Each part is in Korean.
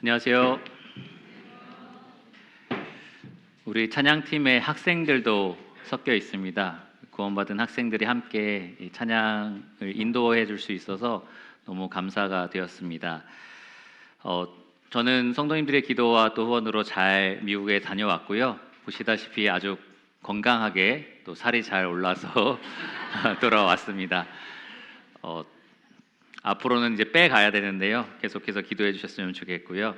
안녕하세요. 우리 찬양팀의 학생들도 섞여 있습니다. 구원받은 학생들이 함께 이 찬양을 인도해 줄 수 있어서 너무 감사가 되었습니다. 저는 성도님들의 기도와 또 후원으로 잘 미국에 다녀왔고요. 보시다시피 아주 건강하게 또 살이 잘 올라서 돌아왔습니다. 앞으로는 이제 빼가야 되는데요. 계속해서 기도해 주셨으면 좋겠고요.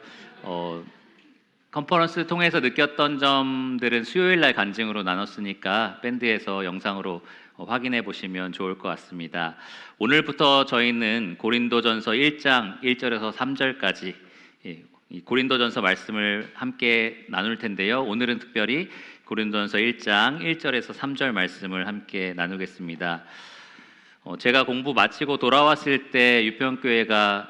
컨퍼런스 통해서 느꼈던 점들은 수요일 날 간증으로 나눴으니까 밴드에서 영상으로 확인해 보시면 좋을 것 같습니다. 오늘부터 저희는 고린도전서 1장 1절에서 3절까지 이 고린도전서 말씀을 함께 나눌 텐데요. 오늘은 특별히 고린도전서 1장 1절에서 3절 말씀을 함께 나누겠습니다. 제가 공부 마치고 돌아왔을 때 유평교회가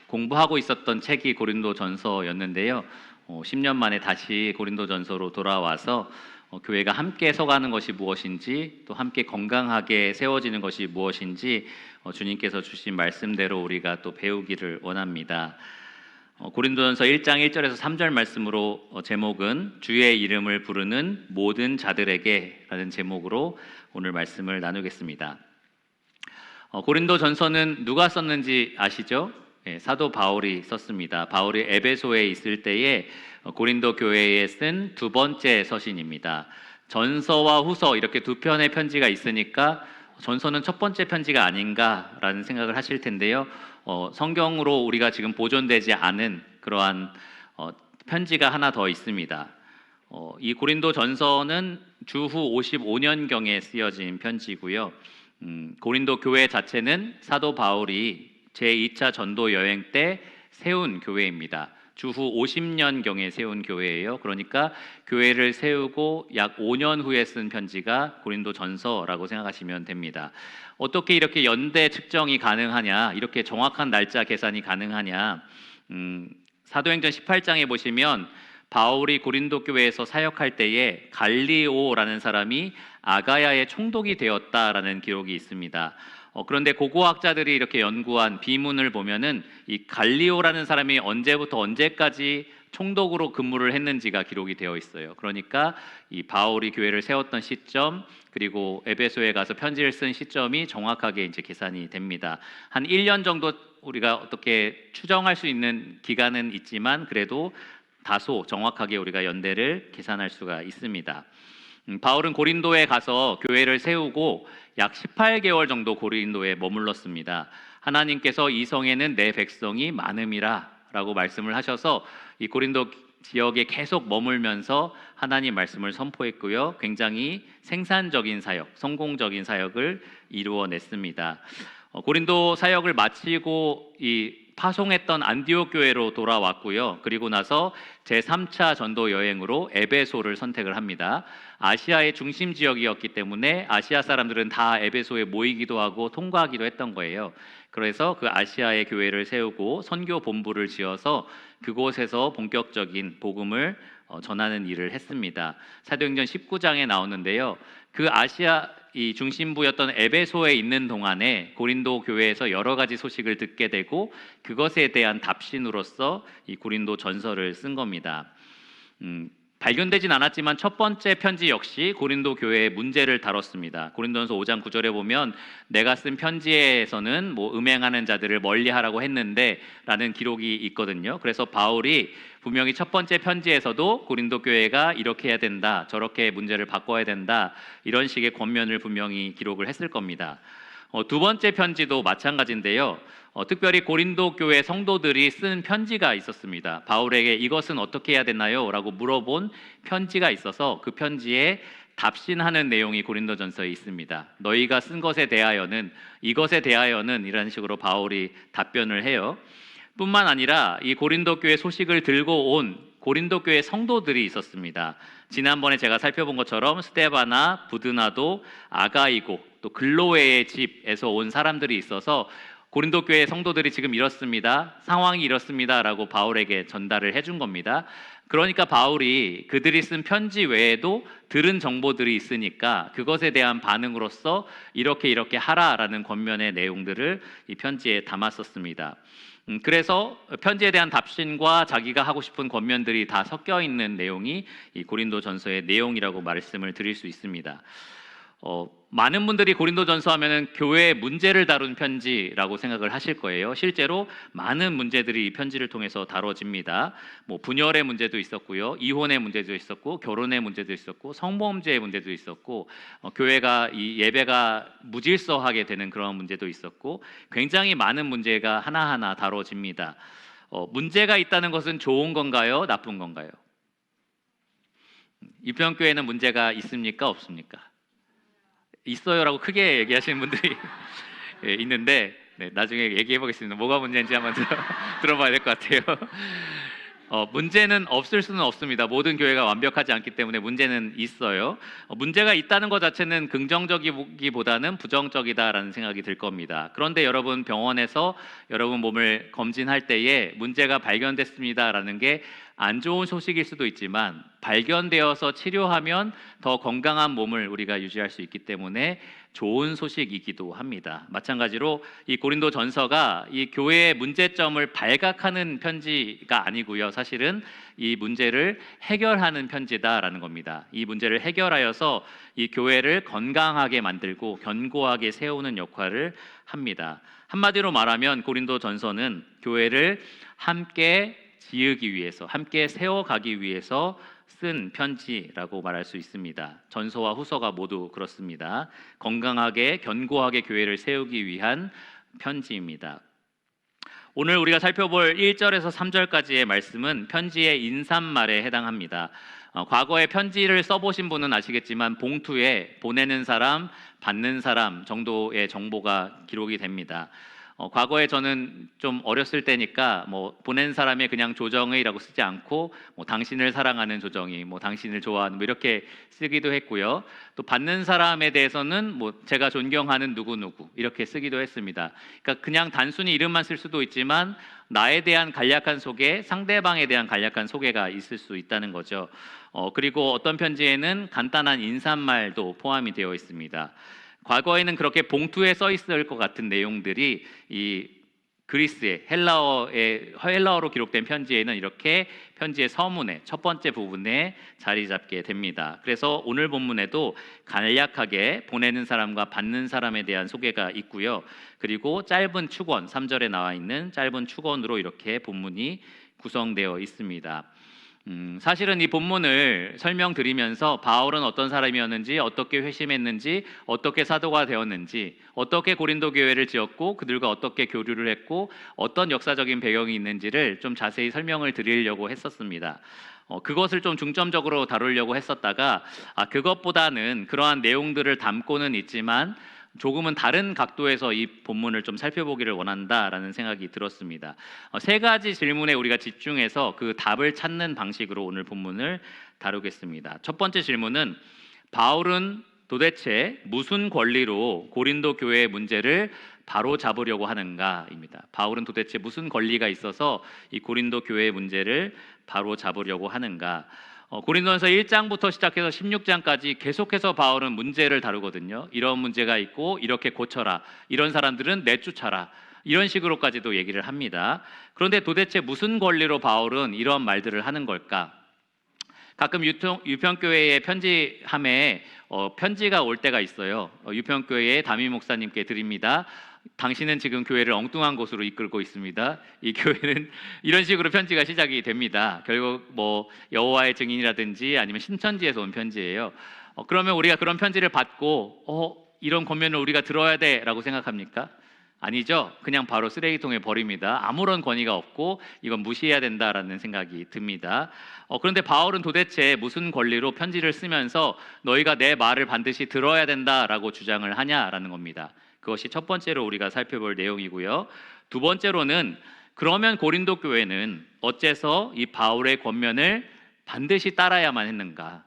공부하고 있었던 책이 고린도전서였는데요. 10년 만에 다시 고린도전서로 돌아와서 교회가 함께 서가는 것이 무엇인지, 또 함께 건강하게 세워지는 것이 무엇인지 주님께서 주신 말씀대로 우리가 또 배우기를 원합니다. 고린도전서 1장 1절에서 3절 말씀으로 제목은 주의 이름을 부르는 모든 자들에게 라는 제목으로 오늘 말씀을 나누겠습니다. 고린도전서는 누가 썼는지 아시죠? 사도 바울이 썼습니다. 바울이 에베소에 있을 때에 고린도 교회에 쓴 두 번째 서신입니다. 전서와 후서 이렇게 두 편의 편지가 있으니까 전서는 첫 번째 편지가 아닌가라는 생각을 하실 텐데요. 성경으로 우리가 지금 보존되지 않은 그러한 편지가 하나 더 있습니다. 이 고린도 전서는 주후 55년경에 쓰여진 편지고요. 고린도 교회 자체는 사도 바울이 제2차 전도 여행 때 세운 교회입니다. 주후 50년경에 세운 교회예요. 그러니까 교회를 세우고 약 5년 후에 쓴 편지가 고린도 전서라고 생각하시면 됩니다. 어떻게 이렇게 연대 측정이 가능하냐, 이렇게 정확한 날짜 계산이 가능하냐, 사도행전 18장에 보시면 바울이 고린도 교회에서 사역할 때에 갈리오라는 사람이 아가야의 총독이 되었다라는 기록이 있습니다. 그런데 고고학자들이 이렇게 연구한 비문을 보면은 이 갈리오라는 사람이 언제부터 언제까지 총독으로 근무를 했는지가 기록이 되어 있어요. 그러니까 이 바울이 교회를 세웠던 시점, 그리고 에베소에 가서 편지를 쓴 시점이 정확하게 이제 계산이 됩니다. 한 1년 정도 우리가 어떻게 추정할 수 있는 기간은 있지만 그래도 다소 정확하게 우리가 연대를 계산할 수가 있습니다. 바울은 고린도에 가서 교회를 세우고 약 18개월 정도 고린도에 머물렀습니다. 하나님께서 이 성에는 내 백성이 많음이라 라고 말씀을 하셔서 이 고린도 지역에 계속 머물면서 하나님 말씀을 선포했고요. 굉장히 생산적인 사역, 성공적인 사역을 이루어냈습니다. 고린도 사역을 마치고 파송했던 안디옥 교회로 돌아왔고요. 그리고 나서 제3차 전도 여행으로 에베소를 선택을 합니다. 아시아의 중심 지역이었기 때문에 아시아 사람들은 다 에베소에 모이기도 하고 통과하기도 했던 거예요. 그래서 그 아시아의 교회를 세우고 선교 본부를 지어서 그곳에서 본격적인 복음을 전하는 일을 했습니다. 사도행전 19장에 나오는데요. 그 아시아 이 중심부였던 에베소에 있는 동안에 고린도 교회에서 여러 가지 소식을 듣게 되고 그것에 대한 답신으로서 이 고린도 전서를 쓴 겁니다. 발견되진 않았지만 첫 번째 편지 역시 고린도 교회의 문제를 다뤘습니다. 고린도전서 5장 9절에 보면 내가 쓴 편지에서는 음행하는 자들을 멀리하라고 했는데 라는 기록이 있거든요. 그래서 바울이 분명히 첫 번째 편지에서도 고린도 교회가 이렇게 해야 된다, 저렇게 문제를 바꿔야 된다, 이런 식의 권면을 분명히 기록을 했을 겁니다. 두 번째 편지도 마찬가지인데요. 특별히 고린도 교회 성도들이 쓴 편지가 있었습니다. 바울에게 이것은 어떻게 해야 되나요? 라고 물어본 편지가 있어서 그 편지에 답신하는 내용이 고린도전서에 있습니다. 너희가 쓴 것에 대하여는, 이것에 대하여는 이런 식으로 바울이 답변을 해요. 뿐만 아니라 이 고린도 교회 소식을 들고 온 고린도 교회 성도들이 있었습니다. 지난번에 제가 살펴본 것처럼 스데바나, 부드나도, 아가이고, 또 글로웨의 집에서 온 사람들이 있어서 고린도 교회 성도들이 지금 이렇습니다, 상황이 이렇습니다 라고 바울에게 전달을 해준 겁니다. 그러니까 바울이 그들이 쓴 편지 외에도 들은 정보들이 있으니까 그것에 대한 반응으로서 이렇게 하라라는 권면의 내용들을 이 편지에 담았었습니다. 그래서 편지에 대한 답신과 자기가 하고 싶은 권면들이 다 섞여 있는 내용이 이 고린도전서의 내용이라고 말씀을 드릴 수 있습니다. 많은 분들이 고린도전서 하면은 교회의 문제를 다룬 편지라고 생각을 하실 거예요. 실제로 많은 문제들이 이 편지를 통해서 다뤄집니다. 뭐 분열의 문제도 있었고요, 이혼의 문제도 있었고, 결혼의 문제도 있었고, 성범죄의 문제도 있었고, 교회가 이 예배가 무질서하게 되는 그런 문제도 있었고, 굉장히 많은 문제가 하나하나 다뤄집니다. 문제가 있다는 것은 좋은 건가요, 나쁜 건가요? 이평교회는 문제가 있습니까, 없습니까? 있어요라고 크게 얘기하시는 분들이 예, 있는데 나중에 얘기해 보겠습니다. 뭐가 문제인지 한번 들어봐야 될 것 같아요. 문제는 없을 수는 없습니다. 모든 교회가 완벽하지 않기 때문에 문제는 있어요. 문제가 있다는 것 자체는 긍정적이기보다는 부정적이다라는 생각이 들 겁니다. 그런데 여러분 병원에서 여러분 몸을 검진할 때에 문제가 발견됐습니다라는 게 안 좋은 소식일 수도 있지만 발견되어서 치료하면 더 건강한 몸을 우리가 유지할 수 있기 때문에 좋은 소식이기도 합니다. 마찬가지로 이 고린도 전서가 이 교회의 문제점을 발각하는 편지가 아니고요. 사실은 이 문제를 해결하는 편지다라는 겁니다. 이 문제를 해결하여서 이 교회를 건강하게 만들고 견고하게 세우는 역할을 합니다. 한마디로 말하면 고린도 전서는 교회를 함께 지으기 위해서, 함께 세워가기 위해서 쓴 편지라고 말할 수 있습니다. 전서와 후서가 모두 그렇습니다. 건강하게 견고하게 교회를 세우기 위한 편지입니다. 오늘 우리가 살펴볼 1절에서 3절까지의 말씀은 편지의 인사말에 해당합니다. 과거에 편지를 써보신 분은 아시겠지만 봉투에 보내는 사람, 받는 사람 정도의 정보가 기록이 됩니다. 과거에 저는 좀 어렸을 때니까 뭐 보낸 사람의 그냥 조정의라고 쓰지 않고 뭐 당신을 사랑하는 조정의, 뭐 당신을 좋아하는 뭐 이렇게 쓰기도 했고요. 또 받는 사람에 대해서는 뭐 제가 존경하는 누구누구 이렇게 쓰기도 했습니다. 그러니까 그냥 단순히 이름만 쓸 수도 있지만 나에 대한 간략한 소개, 상대방에 대한 간략한 소개가 있을 수 있다는 거죠. 그리고 어떤 편지에는 간단한 인사말도 포함이 되어 있습니다. 과거에는 그렇게 봉투에 써 있을 것 같은 내용들이 이 그리스의 헬라어로 기록된 편지에는 이렇게 편지의 서문의 첫 번째 부분에 자리 잡게 됩니다. 그래서 오늘 본문에도 간략하게 보내는 사람과 받는 사람에 대한 소개가 있고요. 그리고 짧은 축원, 3절에 나와 있는 짧은 축원으로 이렇게 본문이 구성되어 있습니다. 사실은 이 본문을 설명드리면서 바울은 어떤 사람이었는지, 어떻게 회심했는지, 어떻게 사도가 되었는지, 어떻게 고린도 교회를 지었고 그들과 어떻게 교류를 했고 어떤 역사적인 배경이 있는지를 좀 자세히 설명을 드리려고 했었습니다. 그것을 좀 중점적으로 다루려고 했었다가 그것보다는 그러한 내용들을 담고는 있지만 조금은 다른 각도에서 이 본문을 좀 살펴보기를 원한다라는 생각이 들었습니다. 세 가지 질문에 우리가 집중해서 그 답을 찾는 방식으로 오늘 본문을 다루겠습니다. 첫 번째 질문은 바울은 도대체 무슨 권리로 고린도 교회의 문제를 바로 잡으려고 하는가입니다. 바울은 도대체 무슨 권리가 있어서 이 고린도 교회의 문제를 바로 잡으려고 하는가? 고린도전서 1장부터 시작해서 16장까지 계속해서 바울은 문제를 다루거든요. 이런 문제가 있고 이렇게 고쳐라. 이런 사람들은 내쫓아라. 이런 식으로까지도 얘기를 합니다. 그런데 도대체 무슨 권리로 바울은 이런 말들을 하는 걸까? 가끔 유평교회의 편지함에 편지가 올 때가 있어요. 유평교회의 담임 목사님께 드립니다. 당신은 지금 교회를 엉뚱한 곳으로 이끌고 있습니다. 이 교회는 이런 식으로 편지가 시작이 됩니다. 결국 뭐 여호와의 증인이라든지 아니면 신천지에서 온 편지예요. 그러면 우리가 그런 편지를 받고 이런 권면을 우리가 들어야 돼라고 생각합니까? 아니죠. 그냥 바로 쓰레기통에 버립니다. 아무런 권위가 없고 이건 무시해야 된다라는 생각이 듭니다. 그런데 바울은 도대체 무슨 권리로 편지를 쓰면서 너희가 내 말을 반드시 들어야 된다라고 주장을 하냐라는 겁니다. 그것이 첫 번째로 우리가 살펴볼 내용이고요. 두 번째로는 그러면 고린도 교회는 어째서 이 바울의 권면을 반드시 따라야만 했는가?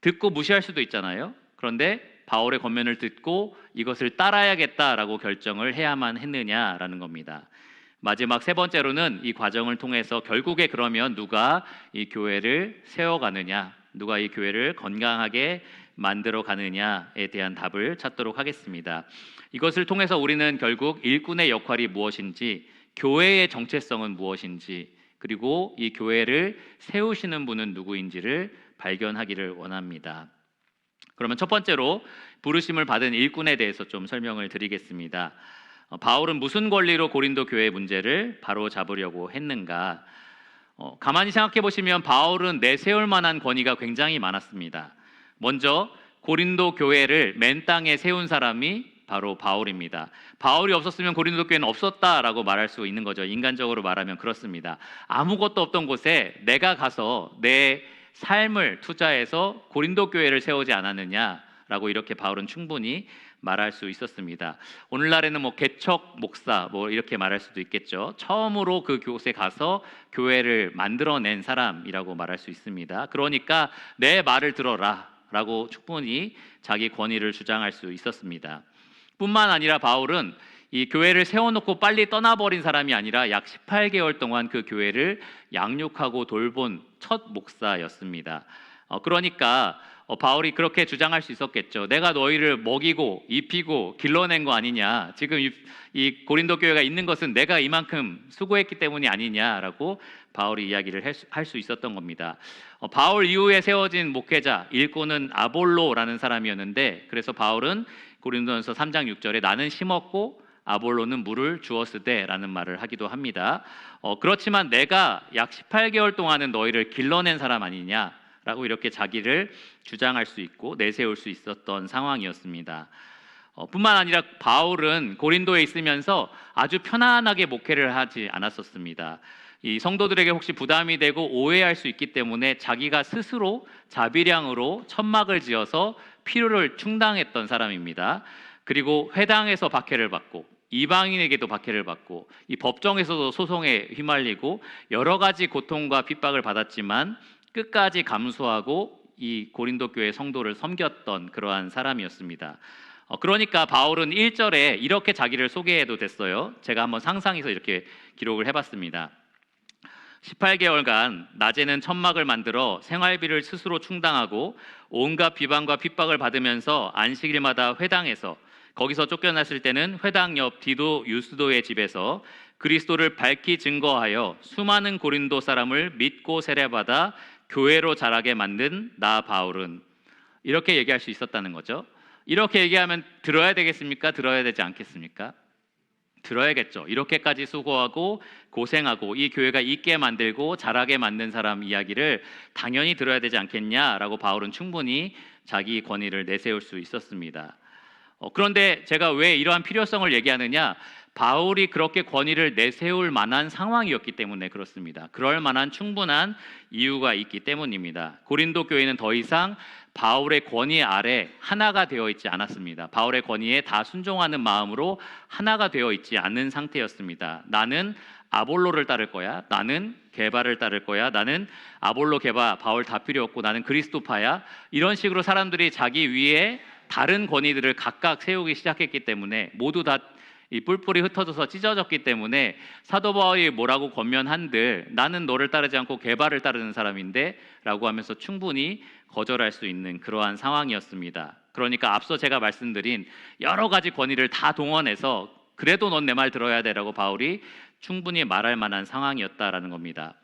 듣고 무시할 수도 있잖아요. 그런데 바울의 권면을 듣고 이것을 따라야겠다라고 결정을 해야만 했느냐라는 겁니다. 마지막 세 번째로는 이 과정을 통해서 결국에 그러면 누가 이 교회를 세워가느냐, 누가 이 교회를 건강하게 만들어 가느냐에 대한 답을 찾도록 하겠습니다. 이것을 통해서 우리는 결국 일꾼의 역할이 무엇인지, 교회의 정체성은 무엇인지, 그리고 이 교회를 세우시는 분은 누구인지를 발견하기를 원합니다. 그러면 첫 번째로 부르심을 받은 일꾼에 대해서 좀 설명을 드리겠습니다. 바울은 무슨 권리로 고린도 교회 문제를 바로 잡으려고 했는가? 가만히 생각해 보시면 바울은 내세울 만한 권위가 굉장히 많았습니다. 먼저 고린도 교회를 맨 땅에 세운 사람이 바로 바울입니다. 바울이 없었으면 고린도 교회는 없었다라고 말할 수 있는 거죠. 인간적으로 말하면 그렇습니다. 아무것도 없던 곳에 내가 가서 내 삶을 투자해서 고린도 교회를 세우지 않았느냐라고 이렇게 바울은 충분히 말할 수 있었습니다. 오늘날에는 개척 목사 이렇게 말할 수도 있겠죠. 처음으로 그 곳에 가서 교회를 만들어낸 사람이라고 말할 수 있습니다. 그러니까 내 말을 들어라라고 충분히 자기 권위를 주장할 수 있었습니다. 뿐만 아니라 바울은 이 교회를 세워놓고 빨리 떠나버린 사람이 아니라 약 18개월 동안 그 교회를 양육하고 돌본 첫 목사였습니다. 그러니까 바울이 그렇게 주장할 수 있었겠죠. 내가 너희를 먹이고 입히고 길러낸 거 아니냐. 지금 이 고린도 교회가 있는 것은 내가 이만큼 수고했기 때문이 아니냐라고 바울이 이야기를 할 수 있었던 겁니다. 바울 이후에 세워진 목회자 일꾼은 아볼로라는 사람이었는데, 그래서 바울은 고린도전서 3장 6절에 나는 심었고 아볼로는 물을 주었으되라는 말을 하기도 합니다. 그렇지만 내가 약 18개월 동안은 너희를 길러낸 사람 아니냐라고 이렇게 자기를 주장할 수 있고 내세울 수 있었던 상황이었습니다. 뿐만 아니라 바울은 고린도에 있으면서 아주 편안하게 목회를 하지 않았었습니다. 이 성도들에게 혹시 부담이 되고 오해할 수 있기 때문에 자기가 스스로 자비량으로 천막을 지어서 필요를 충당했던 사람입니다. 그리고 회당에서 박해를 받고 이방인에게도 박해를 받고 이 법정에서도 소송에 휘말리고 여러 가지 고통과 핍박을 받았지만 끝까지 감수하고 이 고린도 교회 성도를 섬겼던 그러한 사람이었습니다. 그러니까 바울은 1절에 이렇게 자기를 소개해도 됐어요. 제가 한번 상상해서 이렇게 기록을 해봤습니다. 18개월간 낮에는 천막을 만들어 생활비를 스스로 충당하고 온갖 비방과 핍박을 받으면서 안식일마다 회당에서, 거기서 쫓겨났을 때는 회당 옆 디도 유스도의 집에서 그리스도를 밝히 증거하여 수많은 고린도 사람을 믿고 세례받아 교회로 자라게 만든 나 바울은, 이렇게 얘기할 수 있었다는 거죠. 이렇게 얘기하면 들어야 되겠습니까? 들어야 되지 않겠습니까? 들어야겠죠. 이렇게까지 수고하고 고생하고 이 교회가 있게 만들고 자라게 만든 사람 이야기를 당연히 들어야 되지 않겠냐라고 바울은 충분히 자기 권위를 내세울 수 있었습니다. 그런데 제가 왜 이러한 필요성을 얘기하느냐? 바울이 그렇게 권위를 내세울 만한 상황이었기 때문에 그렇습니다. 그럴 만한 충분한 이유가 있기 때문입니다. 고린도 교회는 더 이상 바울의 권위 아래 하나가 되어 있지 않았습니다. 바울의 권위에 다 순종하는 마음으로 하나가 되어 있지 않은 상태였습니다. 나는 아볼로를 따를 거야. 나는 게바를 따를 거야. 나는 아볼로, 게바, 바울 다 필요 없고 나는 그리스도파야. 이런 식으로 사람들이 자기 위에 다른 권위들을 각각 세우기 시작했기 때문에 모두 다 이 뿔뿔이 흩어져서 찢어졌기 때문에 사도 바울이 뭐라고 권면한들 나는 너를 따르지 않고 게바를 따르는 사람인데 라고 하면서 충분히 거절할 수 있는 그러한 상황이었습니다. 그러니까 앞서 제가 말씀드린 여러 가지 권위를 다 동원해서 그래도 넌 내 말 들어야 돼라고 바울이 충분히 말할 만한 상황이었다라는 겁니다.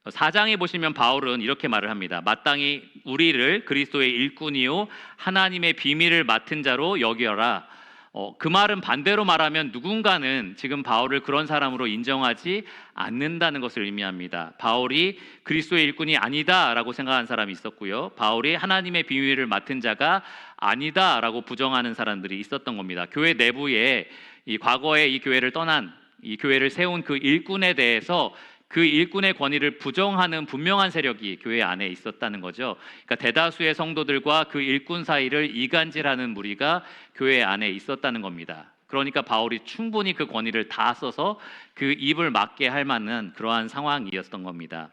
4장에 보시면 바울은 이렇게 말을 합니다. 마땅히 우리를 그리스도의 일꾼이요 하나님의 비밀을 맡은 자로 여겨라. 그 말은 반대로 말하면 누군가는 지금 바울을 그런 사람으로 인정하지 않는다는 것을 의미합니다. 바울이 그리스도의 일꾼이 아니다라고 생각한 사람이 있었고요. 바울이 하나님의 비밀을 맡은 자가 아니다라고 부정하는 사람들이 있었던 겁니다. 교회 내부에 이 과거에 이 교회를 떠난, 이 교회를 세운 그 일꾼에 대해서 그 일꾼의 권위를 부정하는 분명한 세력이 교회 안에 있었다는 거죠. 그러니까 대다수의 성도들과 그 일꾼 사이를 이간질하는 무리가 교회 안에 있었다는 겁니다. 그러니까 바울이 충분히 그 권위를 다 써서 그 입을 막게 할 만한 그러한 상황이었던 겁니다.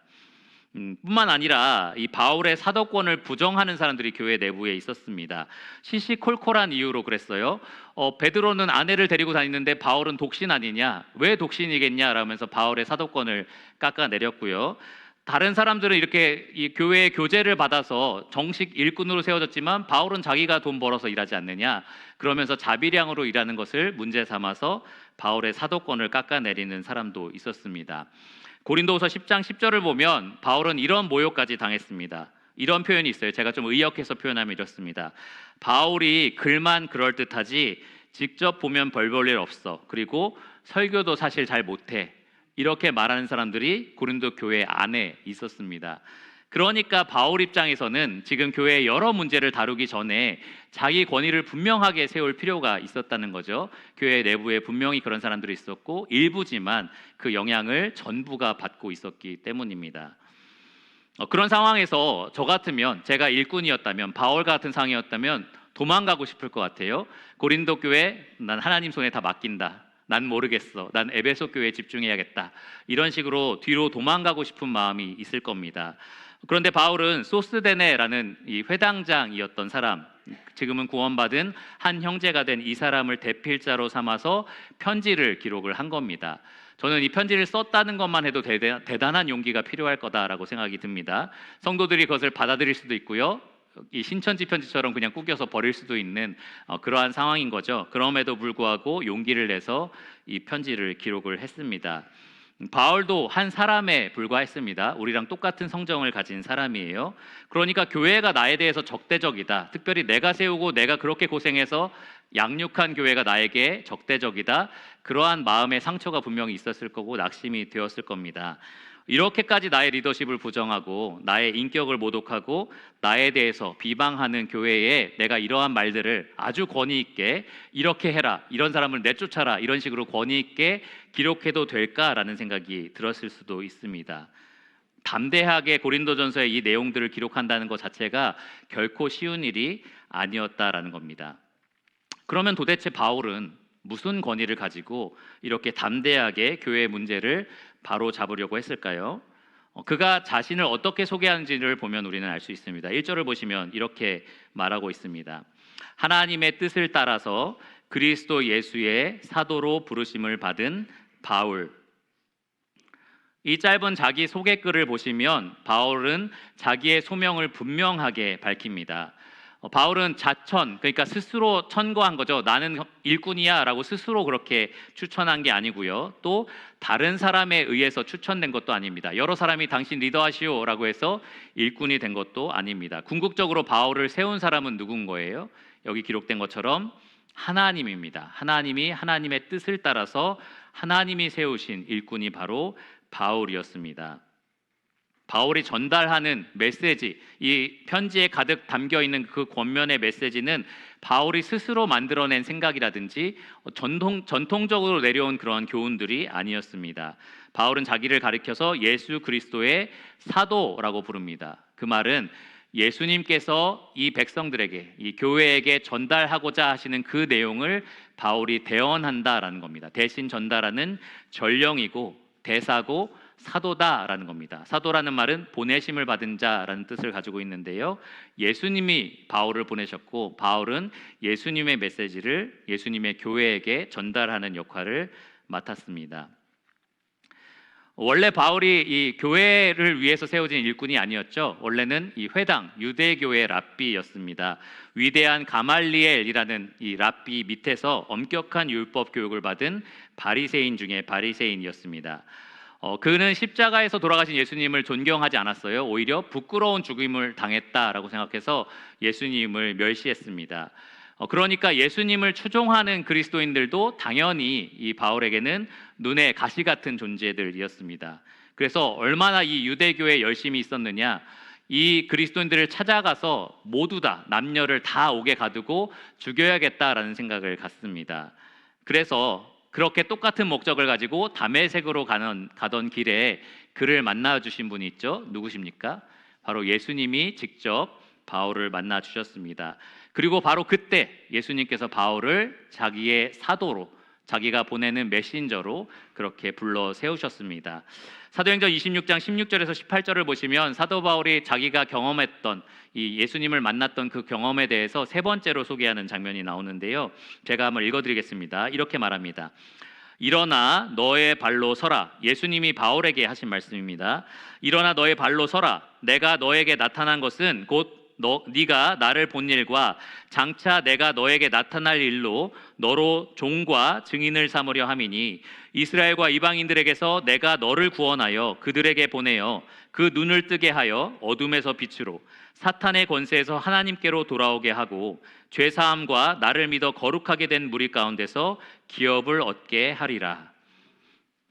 뿐만 아니라 이 바울의 사도권을 부정하는 사람들이 교회 내부에 있었습니다. 시시콜콜한 이유로 그랬어요. 베드로는 아내를 데리고 다니는데 바울은 독신 아니냐? 왜 독신이겠냐? 라면서 바울의 사도권을 깎아내렸고요. 다른 사람들은 이렇게 이 교회의 교제를 받아서 정식 일꾼으로 세워졌지만 바울은 자기가 돈 벌어서 일하지 않느냐, 그러면서 자비량으로 일하는 것을 문제 삼아서 바울의 사도권을 깎아내리는 사람도 있었습니다. 고린도후서 10장 10절을 보면 바울은 이런 모욕까지 당했습니다. 이런 표현이 있어요. 제가 좀 의역해서 표현하면 이렇습니다. 바울이 글만 그럴듯하지 직접 보면 별 볼 일 없어. 그리고 설교도 사실 잘 못해. 이렇게 말하는 사람들이 고린도 교회 안에 있었습니다. 그러니까 바울 입장에서는 지금 교회의 여러 문제를 다루기 전에 자기 권위를 분명하게 세울 필요가 있었다는 거죠. 교회 내부에 분명히 그런 사람들이 있었고 일부지만 그 영향을 전부가 받고 있었기 때문입니다. 그런 상황에서 저 같으면, 제가 일꾼이었다면, 바울 같은 상이었다면 도망가고 싶을 것 같아요. 고린도 교회 난 하나님 손에 다 맡긴다. 난 모르겠어. 난 에베소 교회에 집중해야겠다. 이런 식으로 뒤로 도망가고 싶은 마음이 있을 겁니다. 그런데 바울은 소스데네라는 이 회당장이었던 사람, 지금은 구원받은 한 형제가 된 이 사람을 대필자로 삼아서 편지를 기록을 한 겁니다. 저는 이 편지를 썼다는 것만 해도 대단한 용기가 필요할 거다라고 생각이 듭니다. 성도들이 그것을 받아들일 수도 있고요, 이 신천지 편지처럼 그냥 구겨서 버릴 수도 있는 그러한 상황인 거죠. 그럼에도 불구하고 용기를 내서 이 편지를 기록을 했습니다. 바울도 한 사람에 불과했습니다. 우리랑 똑같은 성정을 가진 사람이에요. 그러니까 교회가 나에 대해서 적대적이다, 특별히 내가 세우고 내가 그렇게 고생해서 양육한 교회가 나에게 적대적이다, 그러한 마음의 상처가 분명히 있었을 거고 낙심이 되었을 겁니다. 이렇게까지 나의 리더십을 부정하고 나의 인격을 모독하고 나에 대해서 비방하는 교회에 내가 이러한 말들을 아주 권위 있게 이렇게 해라, 이런 사람을 내쫓아라, 이런 식으로 권위 있게 기록해도 될까라는 생각이 들었을 수도 있습니다. 담대하게 고린도전서의 이 내용들을 기록한다는 것 자체가 결코 쉬운 일이 아니었다라는 겁니다. 그러면 도대체 바울은 무슨 권위를 가지고 이렇게 담대하게 교회의 문제를 바로 잡으려고 했을까요? 그가 자신을 어떻게 소개하는지를 보면 우리는 알 수 있습니다. 1절을 보시면 이렇게 말하고 있습니다. 하나님의 뜻을 따라서 그리스도 예수의 사도로 부르심을 받은 바울. 이 짧은 자기 소개글을 보시면 바울은 자기의 소명을 분명하게 밝힙니다. 바울은 자천, 그러니까 스스로 천거한 거죠. 나는 일꾼이야 라고 스스로 그렇게 추천한 게 아니고요, 또 다른 사람에 의해서 추천된 것도 아닙니다. 여러 사람이 당신 리더하시오 라고 해서 일꾼이 된 것도 아닙니다. 궁극적으로 바울을 세운 사람은 누군 거예요? 여기 기록된 것처럼 하나님입니다. 하나님이 하나님의 뜻을 따라서 하나님이 세우신 일꾼이 바로 바울이었습니다. 바울이 전달하는 메시지, 이 편지에 가득 담겨 있는 그 권면의 메시지는 바울이 스스로 만들어낸 생각이라든지 전통적으로 내려온 그런 교훈들이 아니었습니다. 바울은 자기를 가리켜서 예수 그리스도의 사도라고 부릅니다. 그 말은 예수님께서 이 백성들에게, 이 교회에게 전달하고자 하시는 그 내용을 바울이 대언한다라는 겁니다. 대신 전달하는 전령이고 대사고 사도다라는 겁니다. 사도라는 말은 보내심을 받은 자라는 뜻을 가지고 있는데요, 예수님이 바울을 보내셨고 바울은 예수님의 메시지를 예수님의 교회에게 전달하는 역할을 맡았습니다. 원래 바울이 이 교회를 위해서 세워진 일꾼이 아니었죠. 원래는 이 회당, 유대교의 랍비였습니다. 위대한 가말리엘이라는 이 랍비 밑에서 엄격한 율법 교육을 받은 바리새인 중에 바리새인이었습니다. 그는 십자가에서 돌아가신 예수님을 존경하지 않았어요. 오히려 부끄러운 죽임을 당했다라고 생각해서 예수님을 멸시했습니다. 그러니까 예수님을 추종하는 그리스도인들도 당연히 이 바울에게는 눈에 가시 같은 존재들이었습니다. 그래서 얼마나 이 유대교에 열심히 있었느냐, 이 그리스도인들을 찾아가서 모두 다 남녀를 다 옥에 가두고 죽여야겠다라는 생각을 갖습니다. 그래서 그렇게 똑같은 목적을 가지고 다메섹으로 가던 길에 그를 만나 주신 분이 있죠. 누구십니까? 바로 예수님이 직접 바울을 만나 주셨습니다. 그리고 바로 그때 예수님께서 바울을 자기의 사도로, 자기가 보내는 메신저로 그렇게 불러 세우셨습니다. 사도행전 26장 16절에서 18절을 보시면 사도 바울이 자기가 경험했던 이 예수님을 만났던 그 경험에 대해서 세 번째로 소개하는 장면이 나오는데요, 제가 한번 읽어드리겠습니다. 이렇게 말합니다. 일어나 너의 발로 서라. 예수님이 바울에게 하신 말씀입니다. 일어나 너의 발로 서라. 내가 너에게 나타난 것은 곧 네가 나를 본 일과 장차 내가 너에게 나타날 일로 너로 종과 증인을 삼으려 함이니 이스라엘과 이방인들에게서 내가 너를 구원하여 그들에게 보내어 그 눈을 뜨게 하여 어둠에서 빛으로 사탄의 권세에서 하나님께로 돌아오게 하고 죄사함과 나를 믿어 거룩하게 된 무리 가운데서 기업을 얻게 하리라.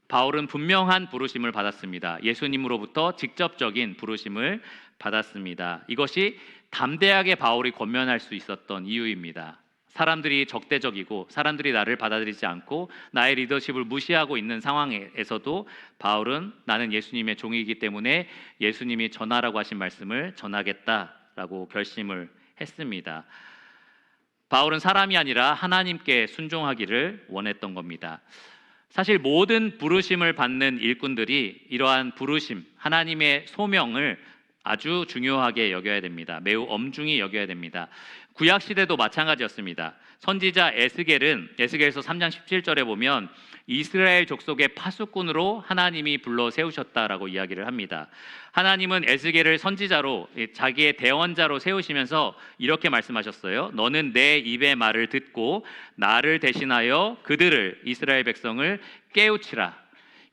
바울은 분명한 부르심을 받았습니다. 예수님으로부터 직접적인 부르심을 받았습니다. 이것이 담대하게 바울이 권면할 수 있었던 이유입니다. 사람들이 적대적이고 사람들이 나를 받아들이지 않고 나의 리더십을 무시하고 있는 상황에서도 바울은 나는 예수님의 종이기 때문에 예수님이 전하라고 하신 말씀을 전하겠다라고 결심을 했습니다. 바울은 사람이 아니라 하나님께 순종하기를 원했던 겁니다. 사실 모든 부르심을 받는 일꾼들이 이러한 부르심, 하나님의 소명을 아주 중요하게 여겨야 됩니다. 매우 엄중히 여겨야 됩니다. 구약 시대도 마찬가지였습니다. 선지자 에스겔에서 3장 17절에 보면 이스라엘 족속의 파수꾼으로 하나님이 불러 세우셨다라고 이야기를 합니다. 하나님은 에스겔을 선지자로 자기의 대언자로 세우시면서 이렇게 말씀하셨어요. 너는 내 입의 말을 듣고 나를 대신하여 그들을 이스라엘 백성을 깨우치라.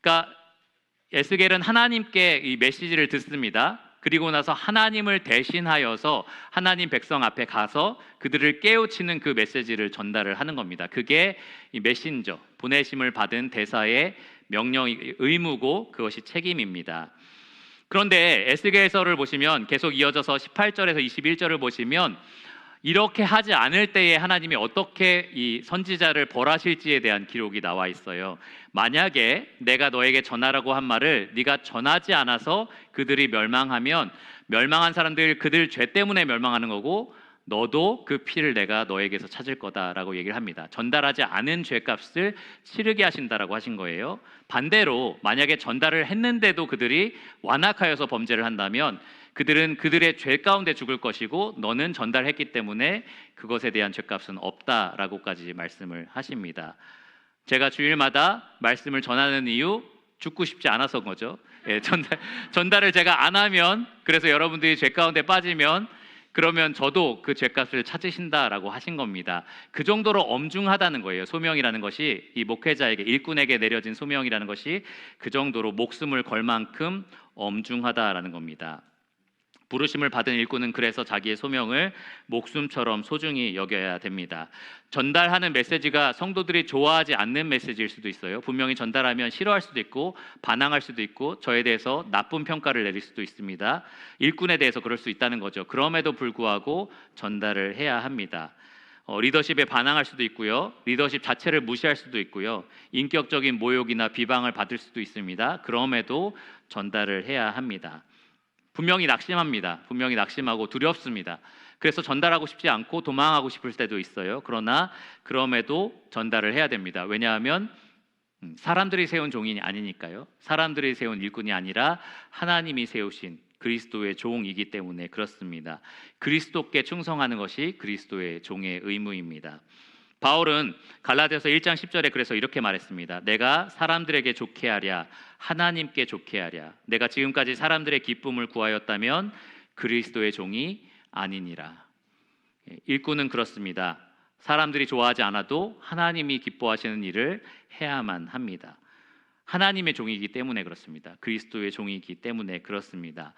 그러니까 에스겔은 하나님께 이 메시지를 듣습니다. 그리고 나서 하나님을 대신하여서 하나님 백성 앞에 가서 그들을 깨우치는 그 메시지를 전달을 하는 겁니다. 그게 이 메신저, 보내심을 받은 대사의 의무고 그것이 책임입니다. 그런데 에스겔서를 보시면 계속 이어져서 18절에서 21절을 보시면 이렇게 하지 않을 때에 하나님이 어떻게 이 선지자를 벌하실지에 대한 기록이 나와 있어요. 만약에 내가 너에게 전하라고 한 말을 네가 전하지 않아서 그들이 멸망하면 멸망한 사람들 그들 죄 때문에 멸망하는 거고 너도 그 피를 내가 너에게서 찾을 거다라고 얘기를 합니다. 전달하지 않은 죄값을 치르게 하신다라고 하신 거예요. 반대로 만약에 전달을 했는데도 그들이 완악하여서 범죄를 한다면 그들은 그들의 죄 가운데 죽을 것이고 너는 전달했기 때문에 그것에 대한 죄값은 없다라고까지 말씀을 하십니다. 제가 주일마다 말씀을 전하는 이유 죽고 싶지 않아서 거죠. 예, 전달을 제가 안 하면 그래서 여러분들이 죄 가운데 빠지면 그러면 저도 그 죄값을 찾으신다라고 하신 겁니다. 그 정도로 엄중하다는 거예요. 소명이라는 것이 이 목회자에게 일꾼에게 내려진 소명이라는 것이 그 정도로 목숨을 걸 만큼 엄중하다라는 겁니다. 부르심을 받은 일꾼은 그래서 자기의 소명을 목숨처럼 소중히 여겨야 됩니다. 전달하는 메시지가 성도들이 좋아하지 않는 메시지일 수도 있어요. 분명히 전달하면 싫어할 수도 있고 반항할 수도 있고 저에 대해서 나쁜 평가를 내릴 수도 있습니다. 일꾼에 대해서 그럴 수 있다는 거죠. 그럼에도 불구하고 전달을 해야 합니다. 리더십에 반항할 수도 있고요. 리더십 자체를 무시할 수도 있고요. 인격적인 모욕이나 비방을 받을 수도 있습니다. 그럼에도 전달을 해야 합니다. 분명히 낙심합니다. 분명히 낙심하고 두렵습니다. 그래서 전달하고 싶지 않고 도망하고 싶을 때도 있어요. 그러나 그럼에도 전달을 해야 됩니다. 왜냐하면 사람들이 세운 종이 아니니까요. 사람들이 세운 일꾼이 아니라 하나님이 세우신 그리스도의 종이기 때문에 그렇습니다. 그리스도께 충성하는 것이 그리스도의 종의 의무입니다. 바울은 갈라디아서 1장 10절에 그래서 이렇게 말했습니다. 내가 사람들에게 좋게 하랴 하나님께 좋게 하랴. 내가 지금까지 사람들의 기쁨을 구하였다면 그리스도의 종이 아니니라. 일꾼은 그렇습니다. 사람들이 좋아하지 않아도 하나님이 기뻐하시는 일을 해야만 합니다. 하나님의 종이기 때문에 그렇습니다. 그리스도의 종이기 때문에 그렇습니다.